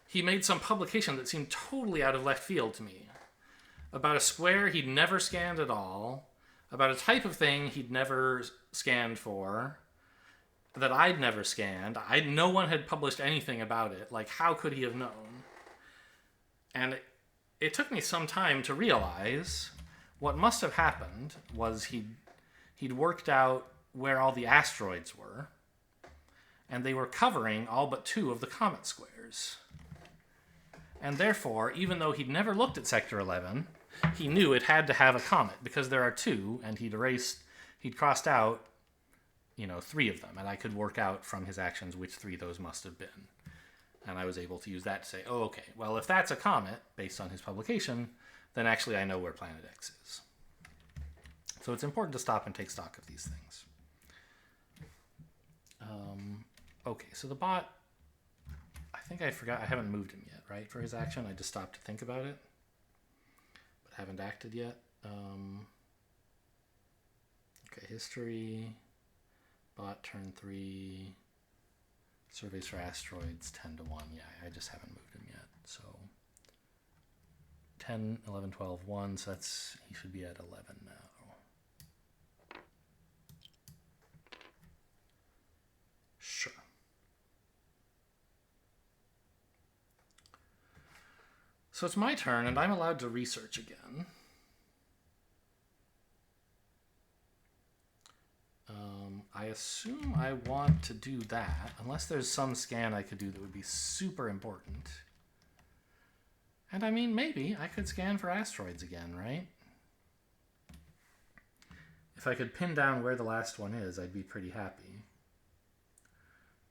he made some publication that seemed totally out of left field to me. About a square he'd never scanned at all, about a type of thing he'd never scanned for, that I'd never scanned. No one had published anything about it. Like, how could he have known? And it took me some time to realize what must have happened was he'd worked out where all the asteroids were, and they were covering all but 2 of the comet squares. And therefore, even though he'd never looked at Sector 11, he knew it had to have a comet, because there are 2, and he'd crossed out, 3 of them, and I could work out from his actions which 3 those must have been. And I was able to use that to say, oh, okay, well, if that's a comet, based on his publication, then actually I know where Planet X is. So it's important to stop and take stock of these things. Okay, so the bot, I think I forgot, I haven't moved him yet, right, for his action. I just stopped to think about it, but haven't acted yet. Okay, history, bot turn 3, surveys for asteroids 10 to 1. Yeah, I just haven't moved him yet, so 10, 11, 12, 1, so he should be at 11 now. Sure. So it's my turn, and I'm allowed to research again. I assume I want to do that, unless there's some scan I could do that would be super important. And I mean, maybe I could scan for asteroids again, right? If I could pin down where the last one is, I'd be pretty happy.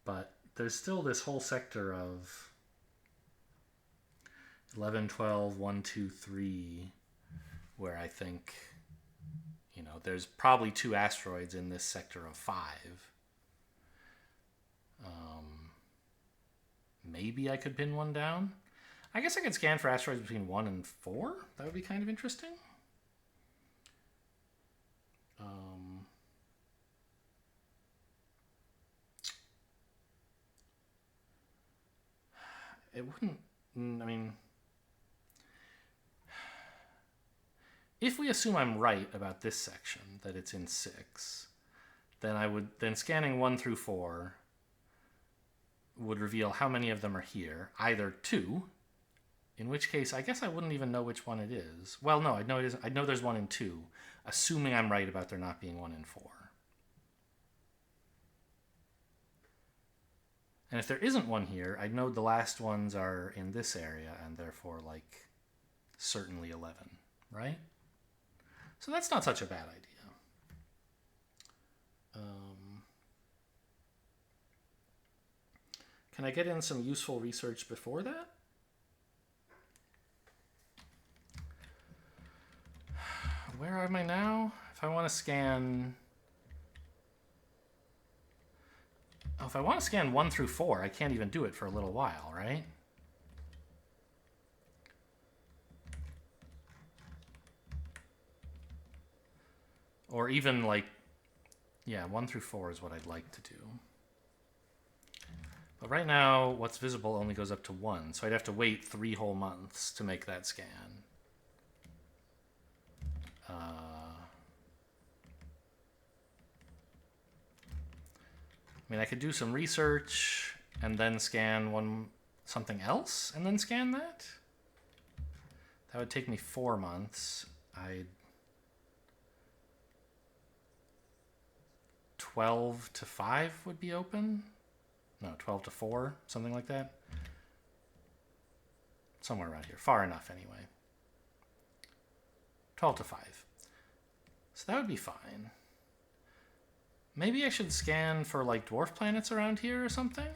But there's still this whole sector of 11, 12, 1, 2, 3, where I think, there's probably 2 asteroids in this sector of 5. Maybe I could pin one down. I guess I could scan for asteroids between 1 and 4. That would be kind of interesting. it wouldn't... I mean... If we assume I'm right about this section, that it's in 6, then scanning 1 through 4 would reveal how many of them are here. Either 2, in which case I guess I wouldn't even know which one it is. Well, no, I'd know it isn't. I'd know there's 1 in 2, assuming I'm right about there not being 1 in 4. And if there isn't one here, I'd know the last ones are in this area, and therefore, like, certainly 11, right? So that's not such a bad idea. Can I get in some useful research before that? Where am I now? If I want to scan... Oh, if I want to scan 1 through 4, I can't even do it for a little while, right? Or even like, yeah, 1 through 4 is what I'd like to do. But right now, what's visible only goes up to 1, so I'd have to wait 3 whole months to make that scan. I mean, I could do some research and then scan something else and then scan that. That would take me 4 months. 12 to 5 would be open. No, 12 to 4, something like that. Somewhere around here. Far enough, anyway. 12 to 5. So that would be fine. Maybe I should scan for, like, dwarf planets around here or something?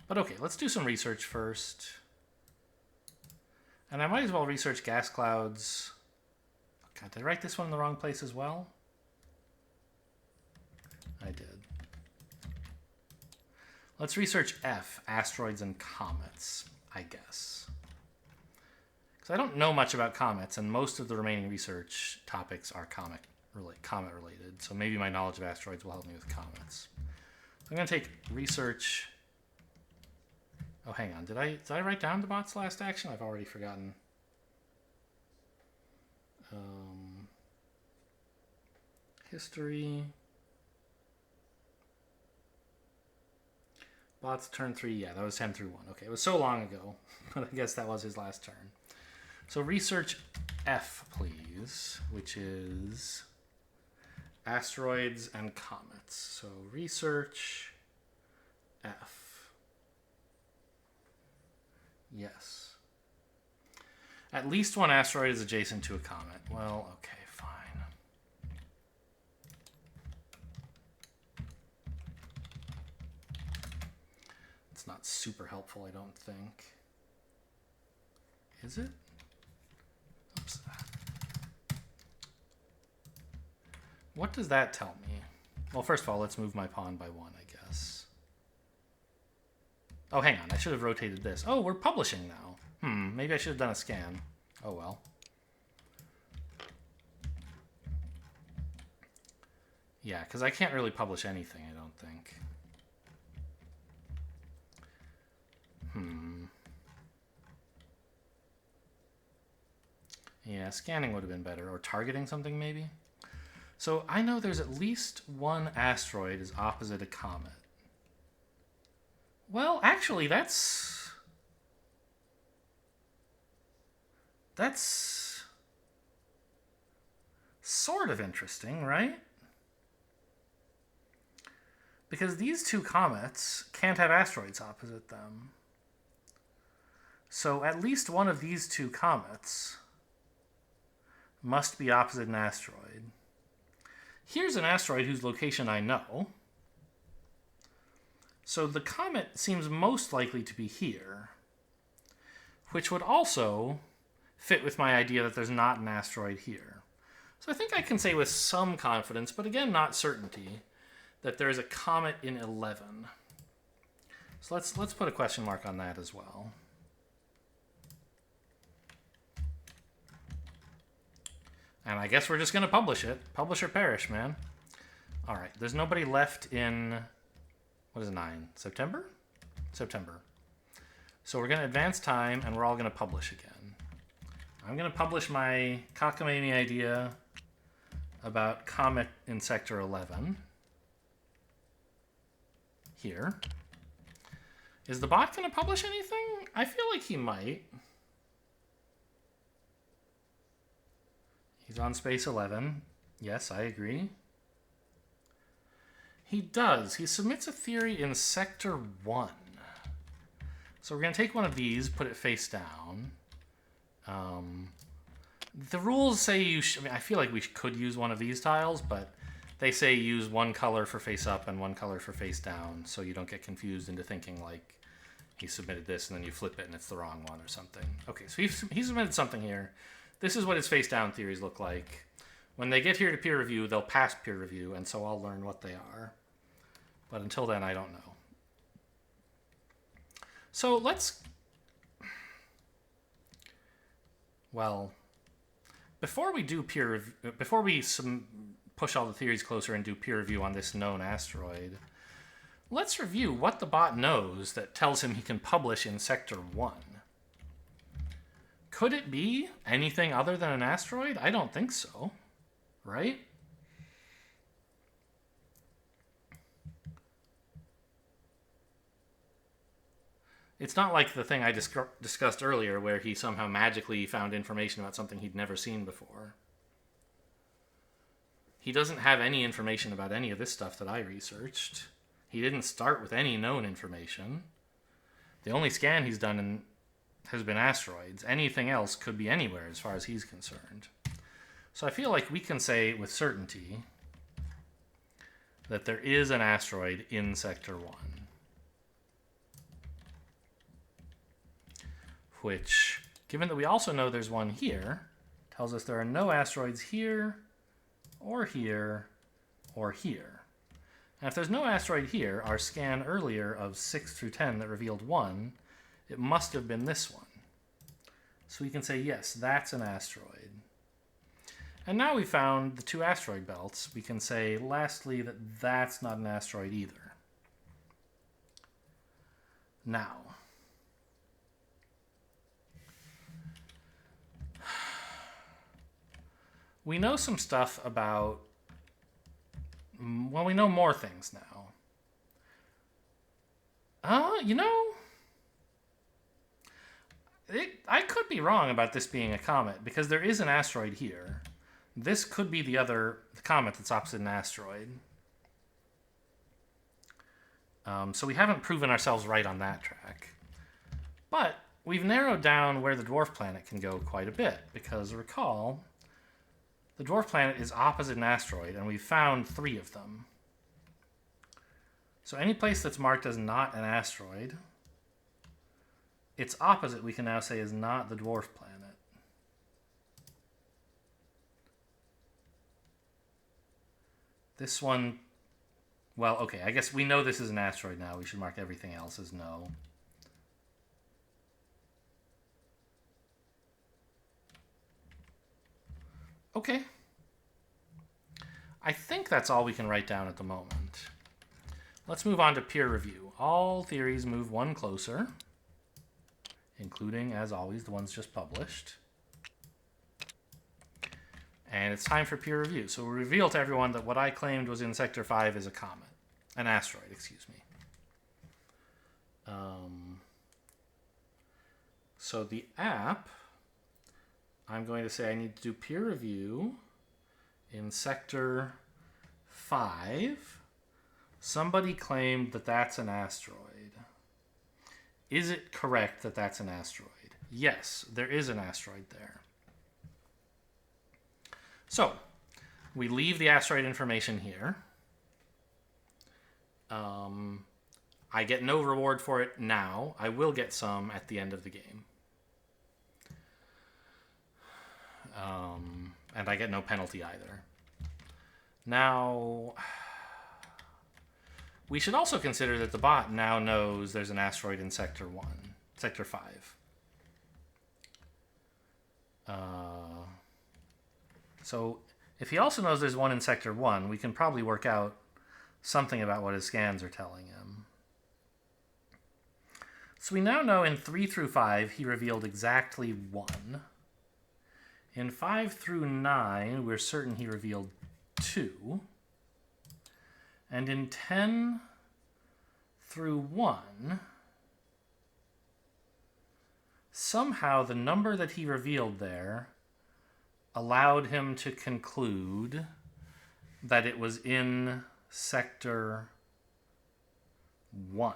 But okay, let's do some research first. And I might as well research gas clouds. God, did I write this one in the wrong place as well? I did. Let's research F, asteroids and comets, I guess. Because I don't know much about comets, and most of the remaining research topics are comet related, so maybe my knowledge of asteroids will help me with comets. So I'm going to take research... Oh, hang on. Did I write down the bot's last action? I've already forgotten. History... Bots turn 3, yeah, that was 10 through 1. Okay, it was so long ago, but I guess that was his last turn. So research F, please, which is asteroids and comets. So research F. Yes. At least one asteroid is adjacent to a comet. Well, okay, fine. It's not super helpful, I don't think. Is it? Oops. What does that tell me? Well, first of all, let's move my pawn by 1, I guess. Oh, hang on. I should have rotated this. Oh, we're publishing now. Maybe I should have done a scan. Oh, well. Yeah, because I can't really publish anything, I don't think. Yeah, scanning would have been better. Or targeting something, maybe? So I know there's at least one asteroid is opposite a comet. Well, actually, that's sort of interesting, right? Because these two comets can't have asteroids opposite them. So at least one of these two comets must be opposite an asteroid. Here's an asteroid whose location I know. So the comet seems most likely to be here, which would also fit with my idea that there's not an asteroid here. So I think I can say with some confidence, but again, not certainty, that there is a comet in 11. So let's put a question mark on that as well. And I guess we're just going to publish it. Publish or perish, man. All right. There's nobody left in, what is it, 9? September? September. So we're going to advance time, and we're all going to publish again. I'm going to publish my cockamamie idea about Comet in Sector 11 here. Is the bot going to publish anything? I feel like he might. He's on space 11. Yes, I agree. He does. He submits a theory in Sector 1. So we're going to take one of these, put it face down. The rules say you should... I mean, I feel like we could use one of these tiles, but they say use one color for face up and one color for face down, so you don't get confused into thinking like he submitted this and then you flip it and it's the wrong one or something. Okay, so he submitted something here. This is what his face down theories look like. When they get here to peer review, they'll pass peer review, and so I'll learn what they are. But until then, I don't know. So let's... Well, before we do peer review, before we push all the theories closer and do peer review on this known asteroid, let's review what the bot knows that tells him he can publish in Sector 1. Could it be anything other than an asteroid? I don't think so, right? It's not like the thing I discussed earlier where he somehow magically found information about something he'd never seen before. He doesn't have any information about any of this stuff that I researched. He didn't start with any known information. The only scan he's done has been asteroids. Anything else could be anywhere as far as he's concerned. So I feel like we can say with certainty that there is an asteroid in Sector 1. Which, given that we also know there's one here, tells us there are no asteroids here, or here, or here. And if there's no asteroid here, our scan earlier of 6 through 10 that revealed 1, it must have been this one. So we can say, yes, that's an asteroid. And now we found the 2 asteroid belts. We can say, lastly, that that's not an asteroid either. Now, we know some stuff about... Well, we know more things now. You know... I could be wrong about this being a comet, because there is an asteroid here. This could be the comet that's opposite an asteroid. So we haven't proven ourselves right on that track. But we've narrowed down where the dwarf planet can go quite a bit, because recall... The dwarf planet is opposite an asteroid, and we've found 3 of them. So any place that's marked as not an asteroid, its opposite we can now say is not the dwarf planet. This one, well, okay, I guess we know this is an asteroid now. We should mark everything else as no. Okay. I think that's all we can write down at the moment. Let's move on to peer review. All theories move one closer, including, as always, the ones just published. And it's time for peer review. So we'll reveal to everyone that what I claimed was in Sector 5 is a comet. An asteroid, excuse me. So the app... I'm going to say I need to do peer review in Sector 5. Somebody claimed that that's an asteroid. Is it correct that that's an asteroid? Yes, there is an asteroid there. So, we leave the asteroid information here. I get no reward for it now. I will get some at the end of the game. And I get no penalty either. Now, we should also consider that the bot now knows there's an asteroid in Sector 5. So, if he also knows there's one in Sector 1, we can probably work out something about what his scans are telling him. So we now know in 3 through 5, he revealed exactly 1. In 5 through 9, we're certain he revealed 2. And in 10 through 1, somehow the number that he revealed there allowed him to conclude that it was in sector 1.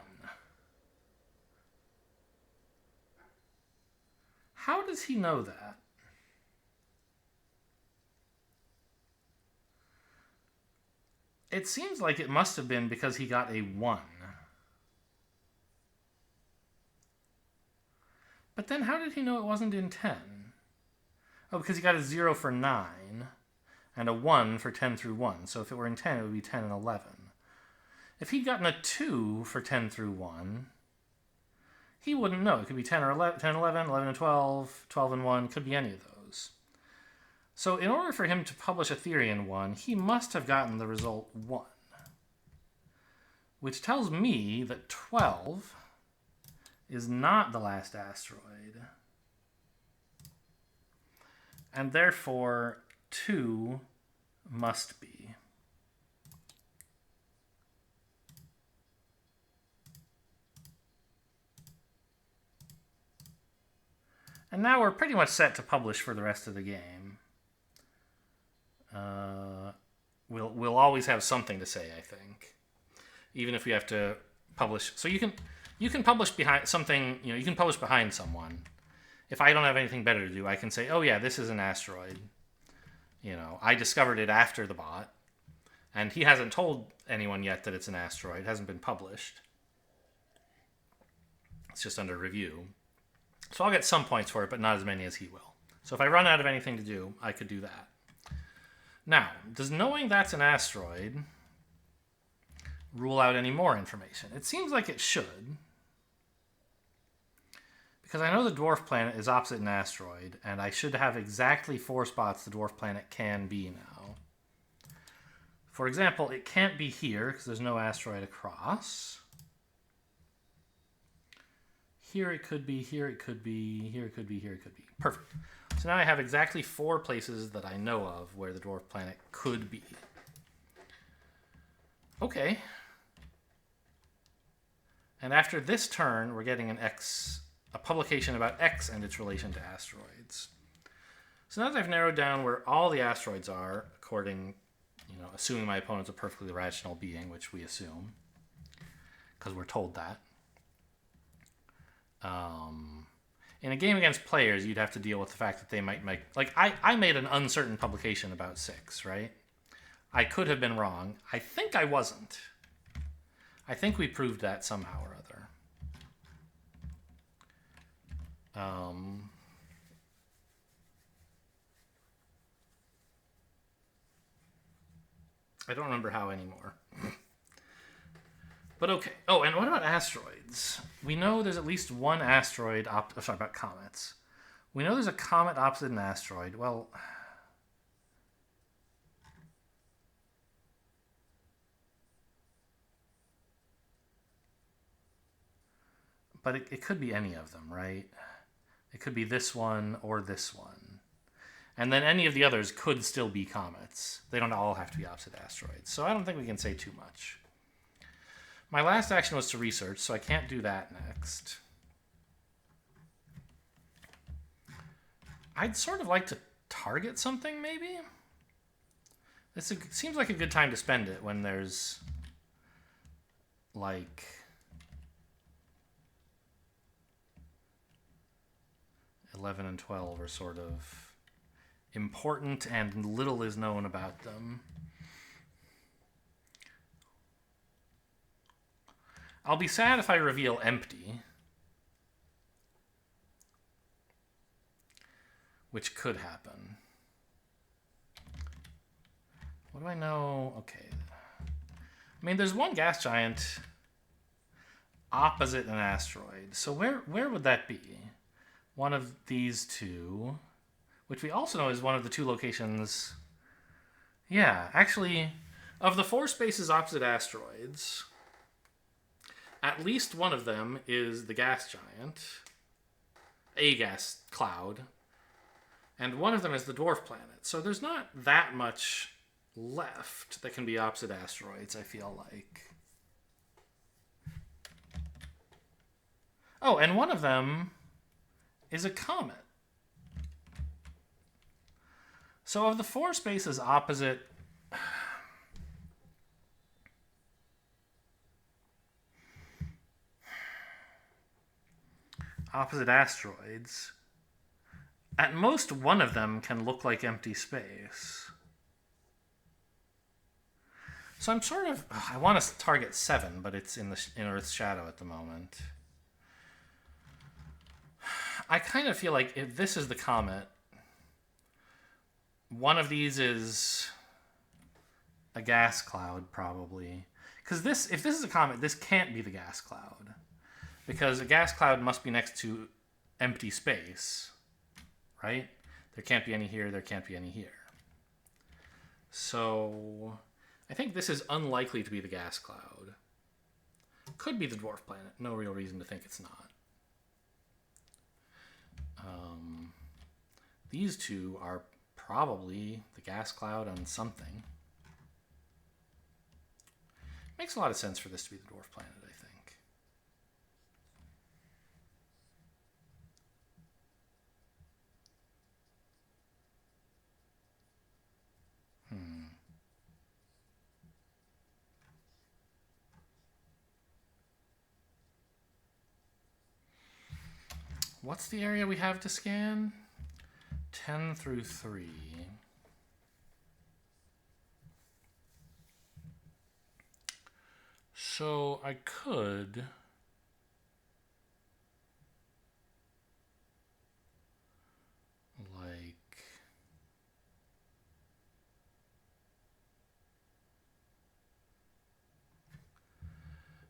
How does he know that? It seems like it must have been because he got a 1. But then how did he know it wasn't in 10? Oh, because he got a 0 for 9 and a 1 for 10 through 1. So if it were in 10, it would be 10 and 11. If he'd gotten a 2 for 10 through 1, he wouldn't know. It could be 10 or 11, 10, 11, 11 and 12, 12 and 1, could be any of those. So in order for him to publish a theory in 1, he must have gotten the result 1. Which tells me that 12 is not the last asteroid. And therefore, 2 must be. And now we're pretty much set to publish for the rest of the game. We'll always have something to say, I think, even if we have to publish. So you can publish behind something. You can publish behind someone. If I don't have anything better to do, I can say, oh yeah, this is an asteroid. I discovered it after the bot, and he hasn't told anyone yet that it's an asteroid. It hasn't been published. It's just under review. So I'll get some points for it, but not as many as he will. So if I run out of anything to do, I could do that. Now, does knowing that's an asteroid rule out any more information? It seems like it should. Because I know the dwarf planet is opposite an asteroid, and I should have exactly 4 spots the dwarf planet can be now. For example, it can't be here, because there's no asteroid across. Here it could be, here it could be, here it could be, here it could be. Perfect. So now I have exactly 4 places that I know of where the dwarf planet could be. Okay. And after this turn, we're getting a publication about X and its relation to asteroids. So now that I've narrowed down where all the asteroids are, according, assuming my opponent's a perfectly rational being, which we assume, because we're told that. In a game against players, you'd have to deal with the fact that they might make... Like, I made an uncertain publication about 6, right? I could have been wrong. I think I wasn't. I think we proved that somehow or other. I don't remember how anymore. But okay. Oh, and what about asteroids? We know there's at least one asteroid... sorry, about comets. We know there's a comet opposite an asteroid. Well... But it could be any of them, right? It could be this one or this one. And then any of the others could still be comets. They don't all have to be opposite asteroids. So I don't think we can say too much. My last action was to research, so I can't do that next. I'd sort of like to target something, maybe? Seems like a good time to spend it when there's, like... 11 and 12 are sort of important and little is known about them. I'll be sad if I reveal empty, which could happen. What do I know? Okay. I mean, there's one gas giant opposite an asteroid. So where would that be? One of these two, which we also know is one of the 2 locations. Yeah, actually, of the 4 spaces opposite asteroids, At least one of them is the gas giant, a gas cloud, and one of them is the dwarf planet. So there's not that much left that can be opposite asteroids, I feel like. Oh, and one of them is a comet. So of the four spaces opposite asteroids, at most one of them can look like empty space. So I'm sort of, I want to target 7, but it's in Earth's shadow at the moment. I kind of feel like if this is the comet, one of these is a gas cloud, probably. Because if this is a comet, this can't be the gas cloud. Because a gas cloud must be next to empty space, right? There can't be any here, there can't be any here. So I think this is unlikely to be the gas cloud. Could be the dwarf planet. No real reason to think it's not. These two are probably the gas cloud on something. Makes a lot of sense for this to be the dwarf planet, I think. What's the area we have to scan? 10 through 3. So I could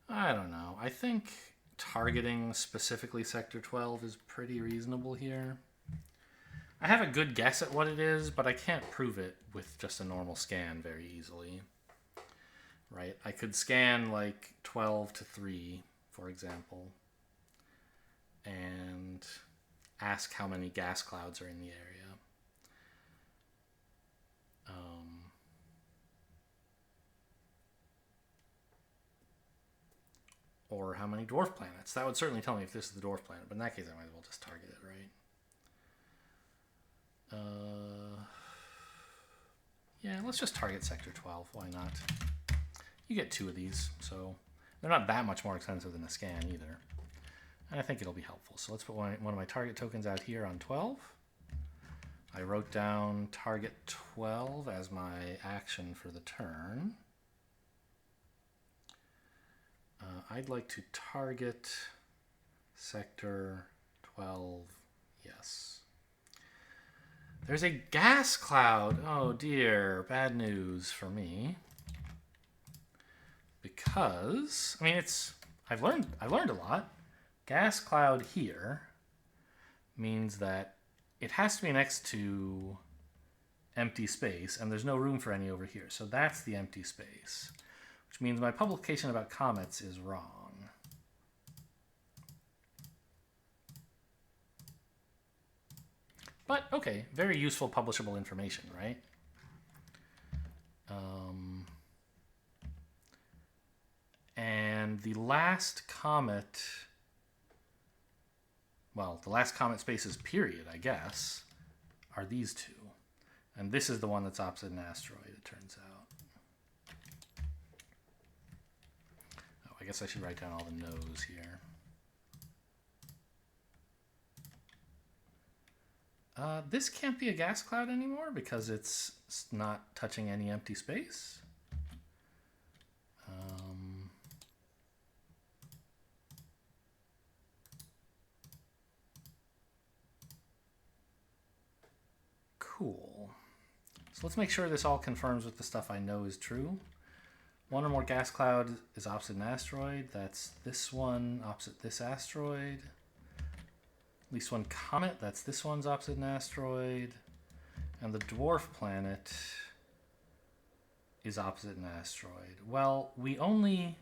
I don't know. I think targeting specifically Sector 12 is pretty reasonable here. I have a good guess at what it is, but I can't prove it with just a normal scan very easily. Right? I could scan like 12 to 3, for example, and ask how many gas clouds are in the area. Or how many dwarf planets. That would certainly tell me if this is the dwarf planet, but in that case I might as well just target it, right? Yeah, let's just target Sector 12. Why not? You get 2 of these, so they're not that much more expensive than a scan either. And I think it'll be helpful. So let's put one of my target tokens out here on 12. I wrote down target 12 as my action for the turn. I'd like to target Sector 12. Yes. There's a gas cloud. Oh dear, bad news for me. Because I mean, I've learned a lot. Gas cloud here means that it has to be next to empty space, and there's no room for any over here. So that's the empty space, which means my publication about comets is wrong. But okay, very useful publishable information, right? And the last comet, well, the last comet spaces, period, I guess, are these two. And this is the one that's opposite an asteroid, it turns out. Oh, I guess I should write down all the no's here. This can't be a gas cloud anymore because it's not touching any empty space. Cool. So let's make sure this all confirms with the stuff I know is true. One or more gas cloud is opposite an asteroid. That's this one opposite this asteroid. At least one comet, that's this one's opposite an asteroid. And the dwarf planet is opposite an asteroid. Well, we only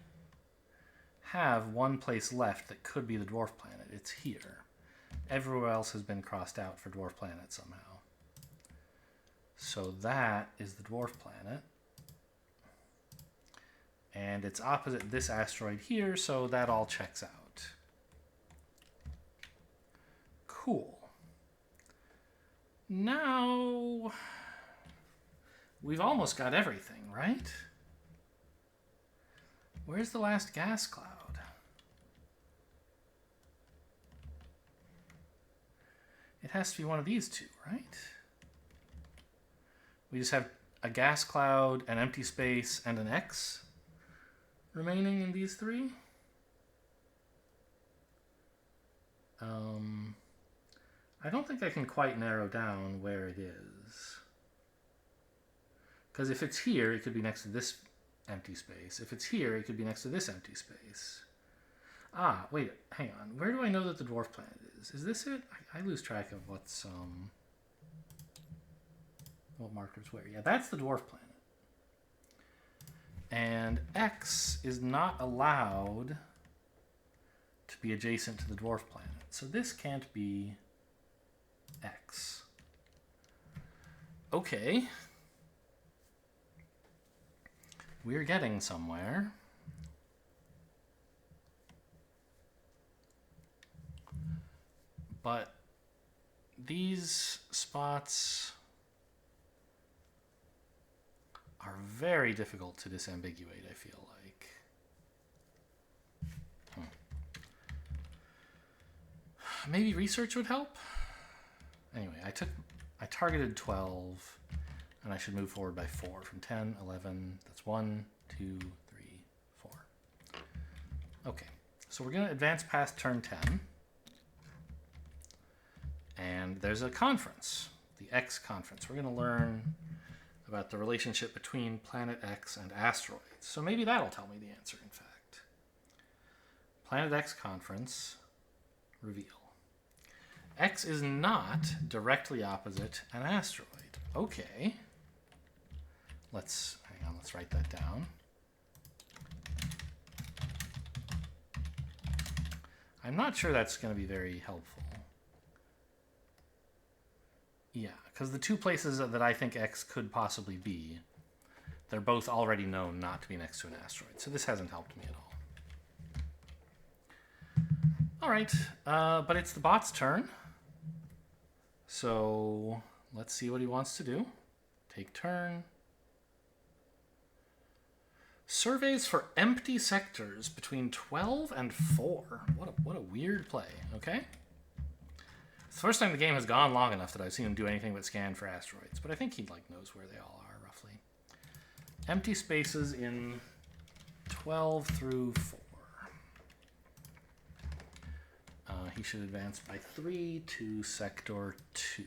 have one place left that could be the dwarf planet. It's here. Everywhere else has been crossed out for dwarf planet somehow. So that is the dwarf planet. And it's opposite this asteroid here, so that all checks out. Cool. Now, we've almost got everything, right? Where's the last gas cloud? It has to be one of these two, right? We just have a gas cloud, an empty space, and an X remaining in these three. I don't think I can quite narrow down where it is. Because if it's here, it could be next to this empty space. If it's here, it could be next to this empty space. Ah, wait, hang on. Where do I know that the dwarf planet is? Is this it? I lose track of what's, what markers where. Yeah, that's the dwarf planet. And X is not allowed to be adjacent to the dwarf planet. So this can't be X. Okay. We're getting somewhere. But these spots are very difficult to disambiguate, I feel like. Maybe research would help? Anyway, I targeted 12, and I should move forward by 4. From 10, 11, that's 1, 2, 3, 4. Okay, so we're going to advance past turn 10. And there's a conference, the X conference. We're going to learn about the relationship between Planet X and asteroids. So maybe that'll tell me the answer, in fact. Planet X conference, reveal. X is not directly opposite an asteroid. Okay. Let's write that down. I'm not sure that's going to be very helpful. Yeah, because the two places that I think X could possibly be, they're both already known not to be next to an asteroid. So this hasn't helped me at all. All right, but it's the bot's turn. So let's see what he wants to do. Take turn. Surveys for empty sectors between 12 and 4. What a weird play, okay? It's the first time the game has gone long enough that I've seen him do anything but scan for asteroids, but I think he knows where they all are, roughly. Empty spaces in 12 through 4. He should advance by 3 to sector 2.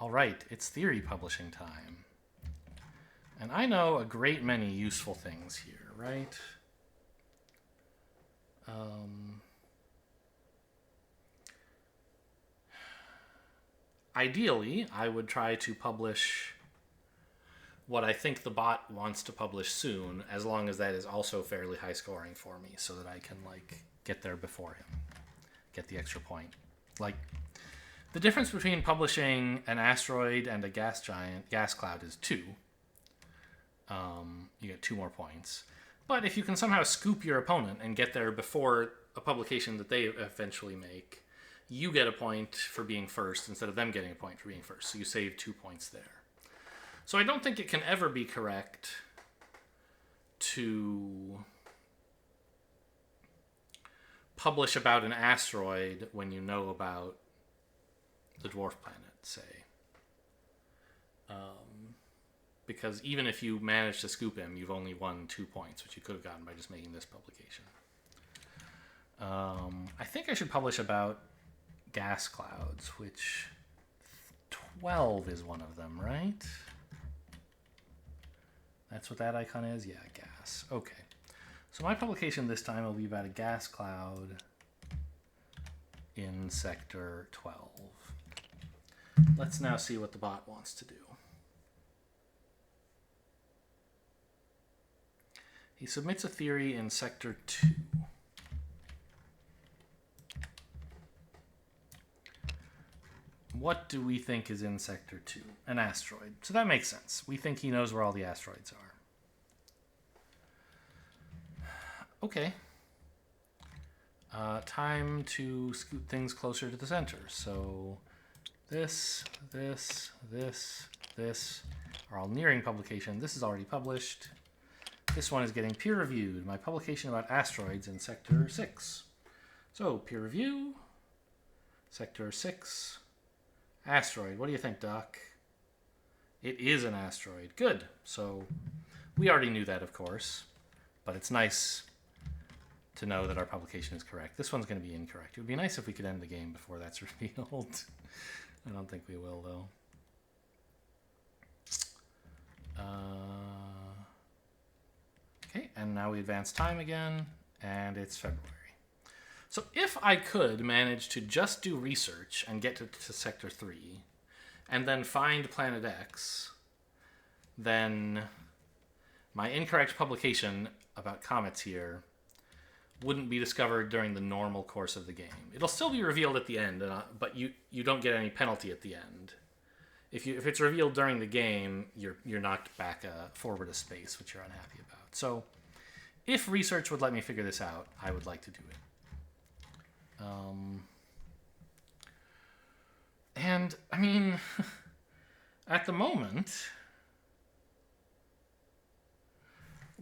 All right, it's theory publishing time. And I know a great many useful things here, right? Ideally, I would try to publish what I think the bot wants to publish soon, as long as that is also fairly high scoring for me, so that I can get there before him, get the extra point. The difference between publishing an asteroid and a gas cloud is 2. You get 2 more points. But if you can somehow scoop your opponent and get there before a publication that they eventually make, you get a point for being first instead of them getting a point for being first. So you save 2 points there. So I don't think it can ever be correct to publish about an asteroid when you know about the dwarf planet, say. Because even if you manage to scoop him, you've only won 2 points, which you could have gotten by just making this publication. I think I should publish about gas clouds, which 12 is one of them, right? That's what that icon is? Yeah, gas. Okay. So my publication this time will be about a gas cloud in sector 12. Let's now see what the bot wants to do. He submits a theory in Sector 2. What do we think is in Sector 2? An asteroid. So that makes sense. We think he knows where all the asteroids are. Okay. Time to scoot things closer to the center. So this are all nearing publication. This is already published. This one is getting peer reviewed. My publication about asteroids in Sector 6. So peer review, Sector 6, asteroid. What do you think, Doc? It is an asteroid. Good. So we already knew that, of course, but it's nice to know that our publication is correct. This one's going to be incorrect. It would be nice if we could end the game before that's revealed. I don't think we will, though. Okay, and now we advance time again, and it's February. So if I could manage to just do research and get to Sector 3, and then find Planet X, then my incorrect publication about comets here wouldn't be discovered during the normal course of the game. It'll still be revealed at the end, but you don't get any penalty at the end. If it's revealed during the game, you're knocked back forward a space, which you're unhappy about. So, if research would let me figure this out, I would like to do it. And I mean, at the moment,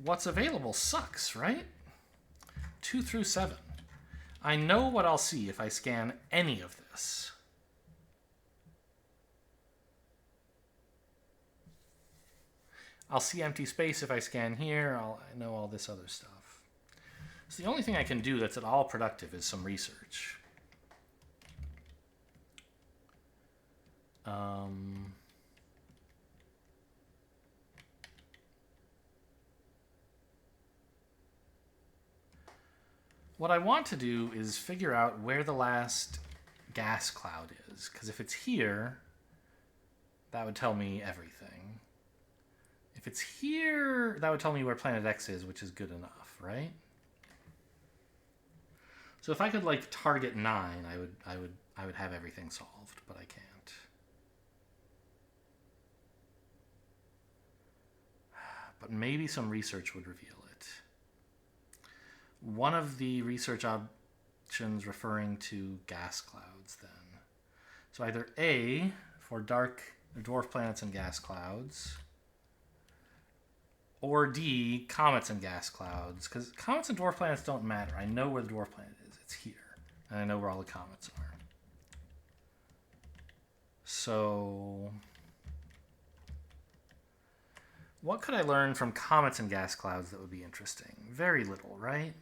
what's available sucks, right? 2 through 7. I know what I'll see if I scan any of this. I'll see empty space if I scan here. I know all this other stuff. So the only thing I can do that's at all productive is some research. What I want to do is figure out where the last gas cloud is, because if it's here, that would tell me everything. If it's here, that would tell me where Planet X is, which is good enough, right? So if I could like target 9, I would have everything solved, but I can't. But maybe some research would reveal it. One of the research options referring to gas clouds then. So either A for dwarf planets and gas clouds, or D, comets and gas clouds, because comets and dwarf planets don't matter. I know where the dwarf planet is. It's here. And I know where all the comets are. So what could I learn from comets and gas clouds that would be interesting? Very little, right?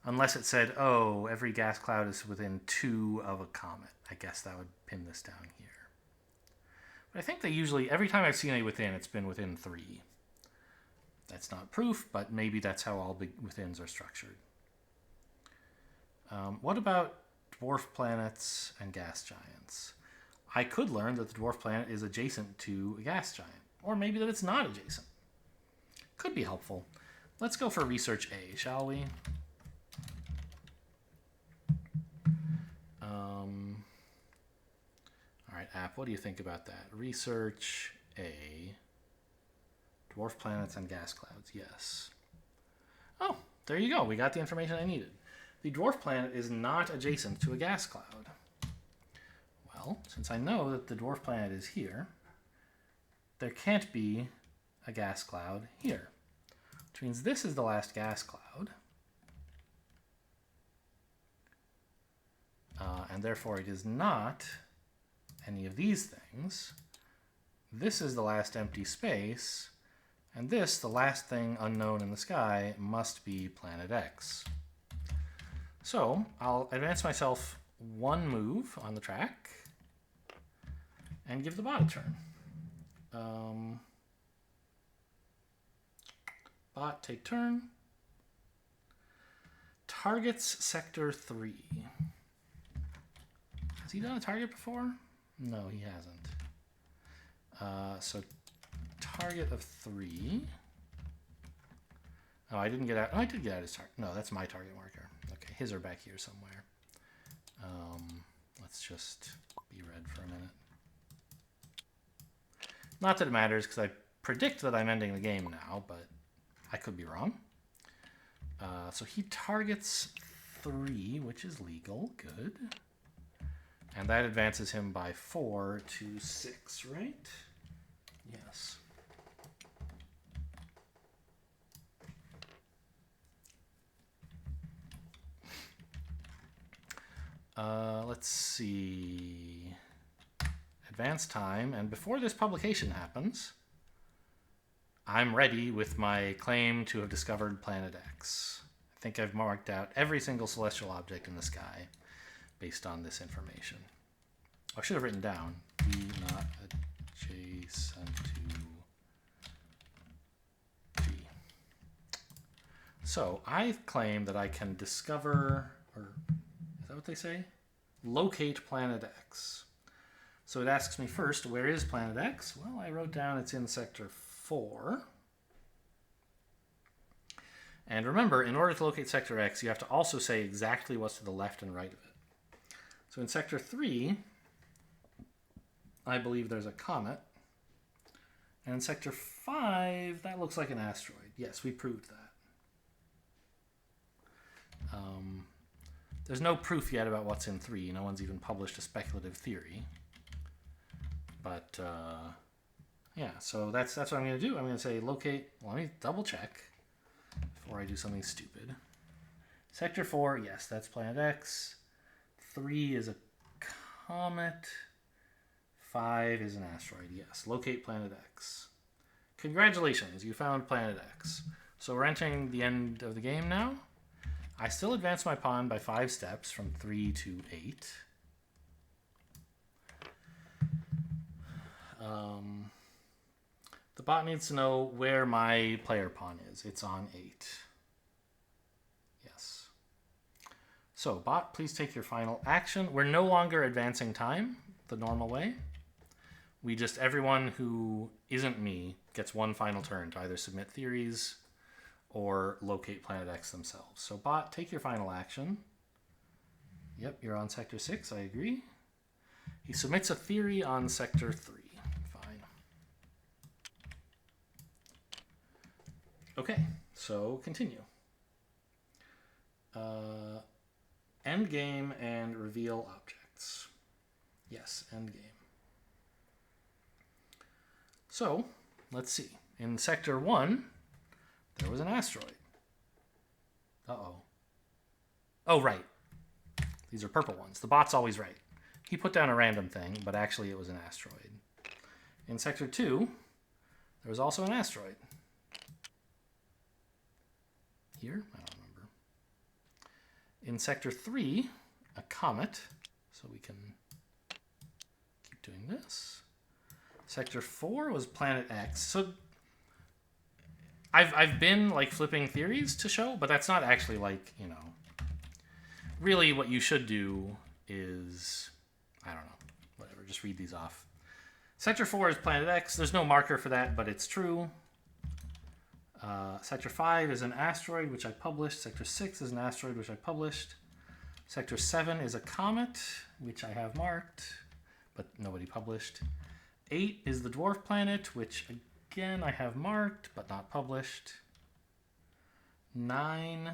Unless it said, oh, every gas cloud is within 2 of a comet. I guess that would pin this down here. But I think they usually, every time I've seen a within, it's been within 3. That's not proof, but maybe that's how all big withins are structured. What about dwarf planets and gas giants? I could learn that the dwarf planet is adjacent to a gas giant, or maybe that it's not adjacent. Could be helpful. Let's go for research A, shall we? All right, app, what do you think about that? Research A, dwarf planets and gas clouds, yes. Oh, there you go. We got the information I needed. The dwarf planet is not adjacent to a gas cloud. Well, since I know that the dwarf planet is here, there can't be a gas cloud here, which means this is the last gas cloud. And therefore it is not any of these things. This is the last empty space, and this, the last thing unknown in the sky, must be Planet X. So I'll advance myself 1 move on the track and give the bot a turn. Bot, take turn. Targets Sector 3. Has he done a target before? No, he hasn't. So target of 3. Oh, I didn't get out. Oh, I did get out his target. No, that's my target marker. Okay, his are back here somewhere. Let's just be red for a minute. Not that it matters, because I predict that I'm ending the game now, but I could be wrong. So he targets 3, which is legal. Good. And that advances him by 4 to 6, right? Yes. Let's see. Advance time, and before this publication happens, I'm ready with my claim to have discovered Planet X. I think I've marked out every single celestial object in the sky based on this information. I should have written down, be not adjacent to G. So I claim that I can discover, or is that what they say? Locate Planet X. So it asks me first, where is Planet X? Well, I wrote down it's in sector 4. And remember, in order to locate sector X, you have to also say exactly what's to the left and right of it. So in sector 3, I believe there's a comet. And in sector 5, that looks like an asteroid. Yes, we proved that. There's no proof yet about what's in 3. No one's even published a speculative theory. But, yeah, so that's what I'm going to do. I'm going to say locate. Well, let me double check before I do something stupid. Sector 4, yes, that's Planet X. 3 is a comet. 5 is an asteroid, yes. Locate Planet X. Congratulations, you found Planet X. So we're entering the end of the game now. I still advance my pawn by 5 steps from 3 to 8. The bot needs to know where my player pawn is. It's on 8. Yes. So, bot, please take your final action. We're no longer advancing time the normal way. We just, everyone who isn't me gets one final turn to either submit theories or locate Planet X themselves. So, bot, take your final action. Yep, you're on sector 6, I agree. He submits a theory on sector 3. Fine. Okay, so continue. End game and reveal objects. Yes, end game. So, let's see. In sector 1, there was an asteroid. Uh-oh. Oh, right. These are purple ones. The bot's always right. He put down a random thing, but actually it was an asteroid. In sector 2, there was also an asteroid. Here? I don't remember. In sector 3, a comet. So we can keep doing this. Sector 4 was Planet X. So I've been like flipping theories to show, but that's not actually like, you know. Really what you should do is, I don't know, whatever, just read these off. Sector 4 is Planet X. There's no marker for that, but it's true. Sector 5 is an asteroid, which I published. Sector 6 is an asteroid, which I published. Sector 7 is a comet, which I have marked, but nobody published. 8 is the dwarf planet, which again I have marked, but not published. 9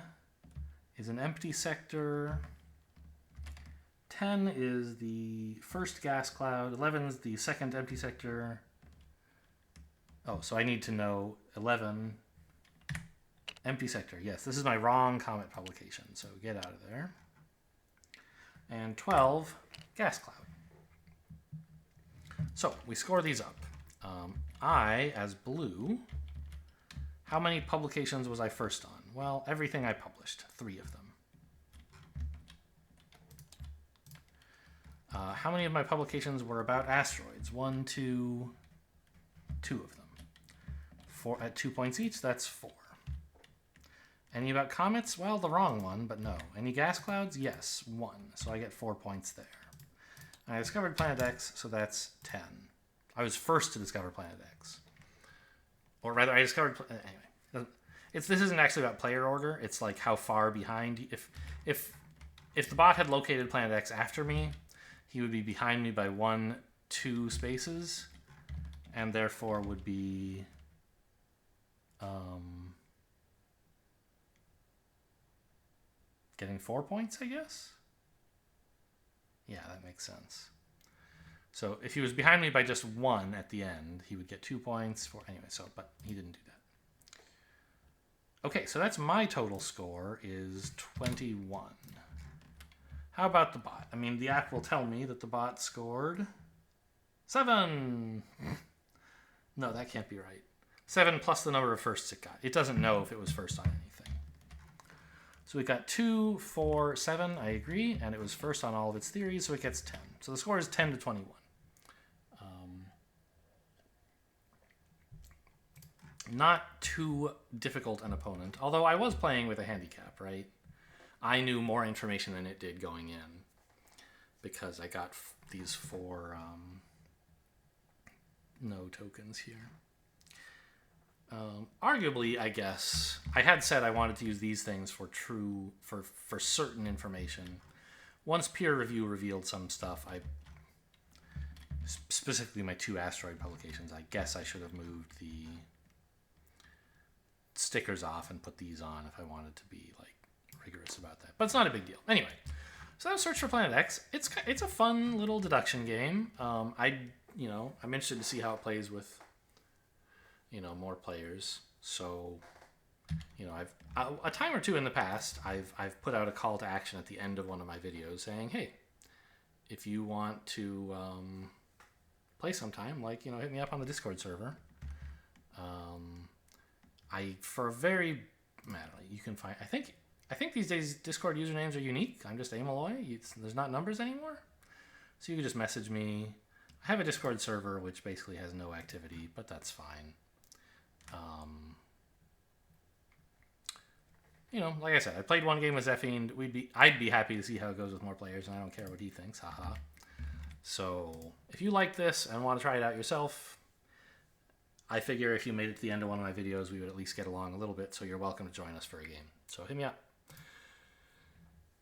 is an empty sector. 10 is the first gas cloud. 11 is the second empty sector. Oh, so I need to know 11 empty sector. Yes, this is my wrong comet publication, so get out of there. And 12, gas cloud. So we score these up. I, as blue, how many publications was I first on? Well, everything I published, 3 of them. How many of my publications were about asteroids? 1, 2, 2 of them. 4 at 2 points each, that's 4. Any about comets? Well, the wrong one, but no. Any gas clouds? Yes, 1. So I get 4 points there. I discovered Planet X, so that's 10. I was first to discover Planet X. or rather, I discovered anyway. This isn't actually about player order. It's like how far behind. If the bot had located Planet X after me, he would be behind me by 1-2 spaces, and therefore would be getting 4 points, I guess. Yeah, that makes sense. So if he was behind me by just 1 at the end, he would get 2 points for anyway. So, but he didn't do that. Okay, so that's my total score is 21. How about the bot? I mean, the app will tell me that the bot scored 7. No, that can't be right. 7 plus the number of firsts it got. It doesn't know if it was first on anything. So we got 2, 4, 7. I agree, and it was first on all of its theories, so it gets 10. So the score is 10 to 21. Not too difficult an opponent, although I was playing with a handicap, right? I knew more information than it did going in because I got these 4 no tokens here. Arguably, I guess, I had said I wanted to use these things for certain information. Once peer review revealed some stuff, specifically my 2 asteroid publications, I guess I should have moved the stickers off and put these on if I wanted to be like rigorous about that. But it's not a big deal. Anyway, so that was Search for Planet X. It's a fun little deduction game. I'm interested to see how it plays with more players. So I've a time or two in the past I've put out a call to action at the end of one of my videos saying, hey, if you want to play sometime, hit me up on the Discord server. You can find, I think these days Discord usernames are unique. I'm just Amaloy. There's not numbers anymore. So you can just message me. I have a Discord server which basically has no activity, but that's fine. Like I said, I played one game with Zephiend. I'd be happy to see how it goes with more players, and I don't care what he thinks. Haha. So if you like this and want to try it out yourself, I figure if you made it to the end of one of my videos, we would at least get along a little bit, so you're welcome to join us for a game. So hit me up.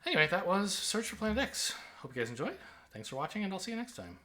Anyway, that was Search for Planet X. Hope you guys enjoyed. Thanks for watching, and I'll see you next time.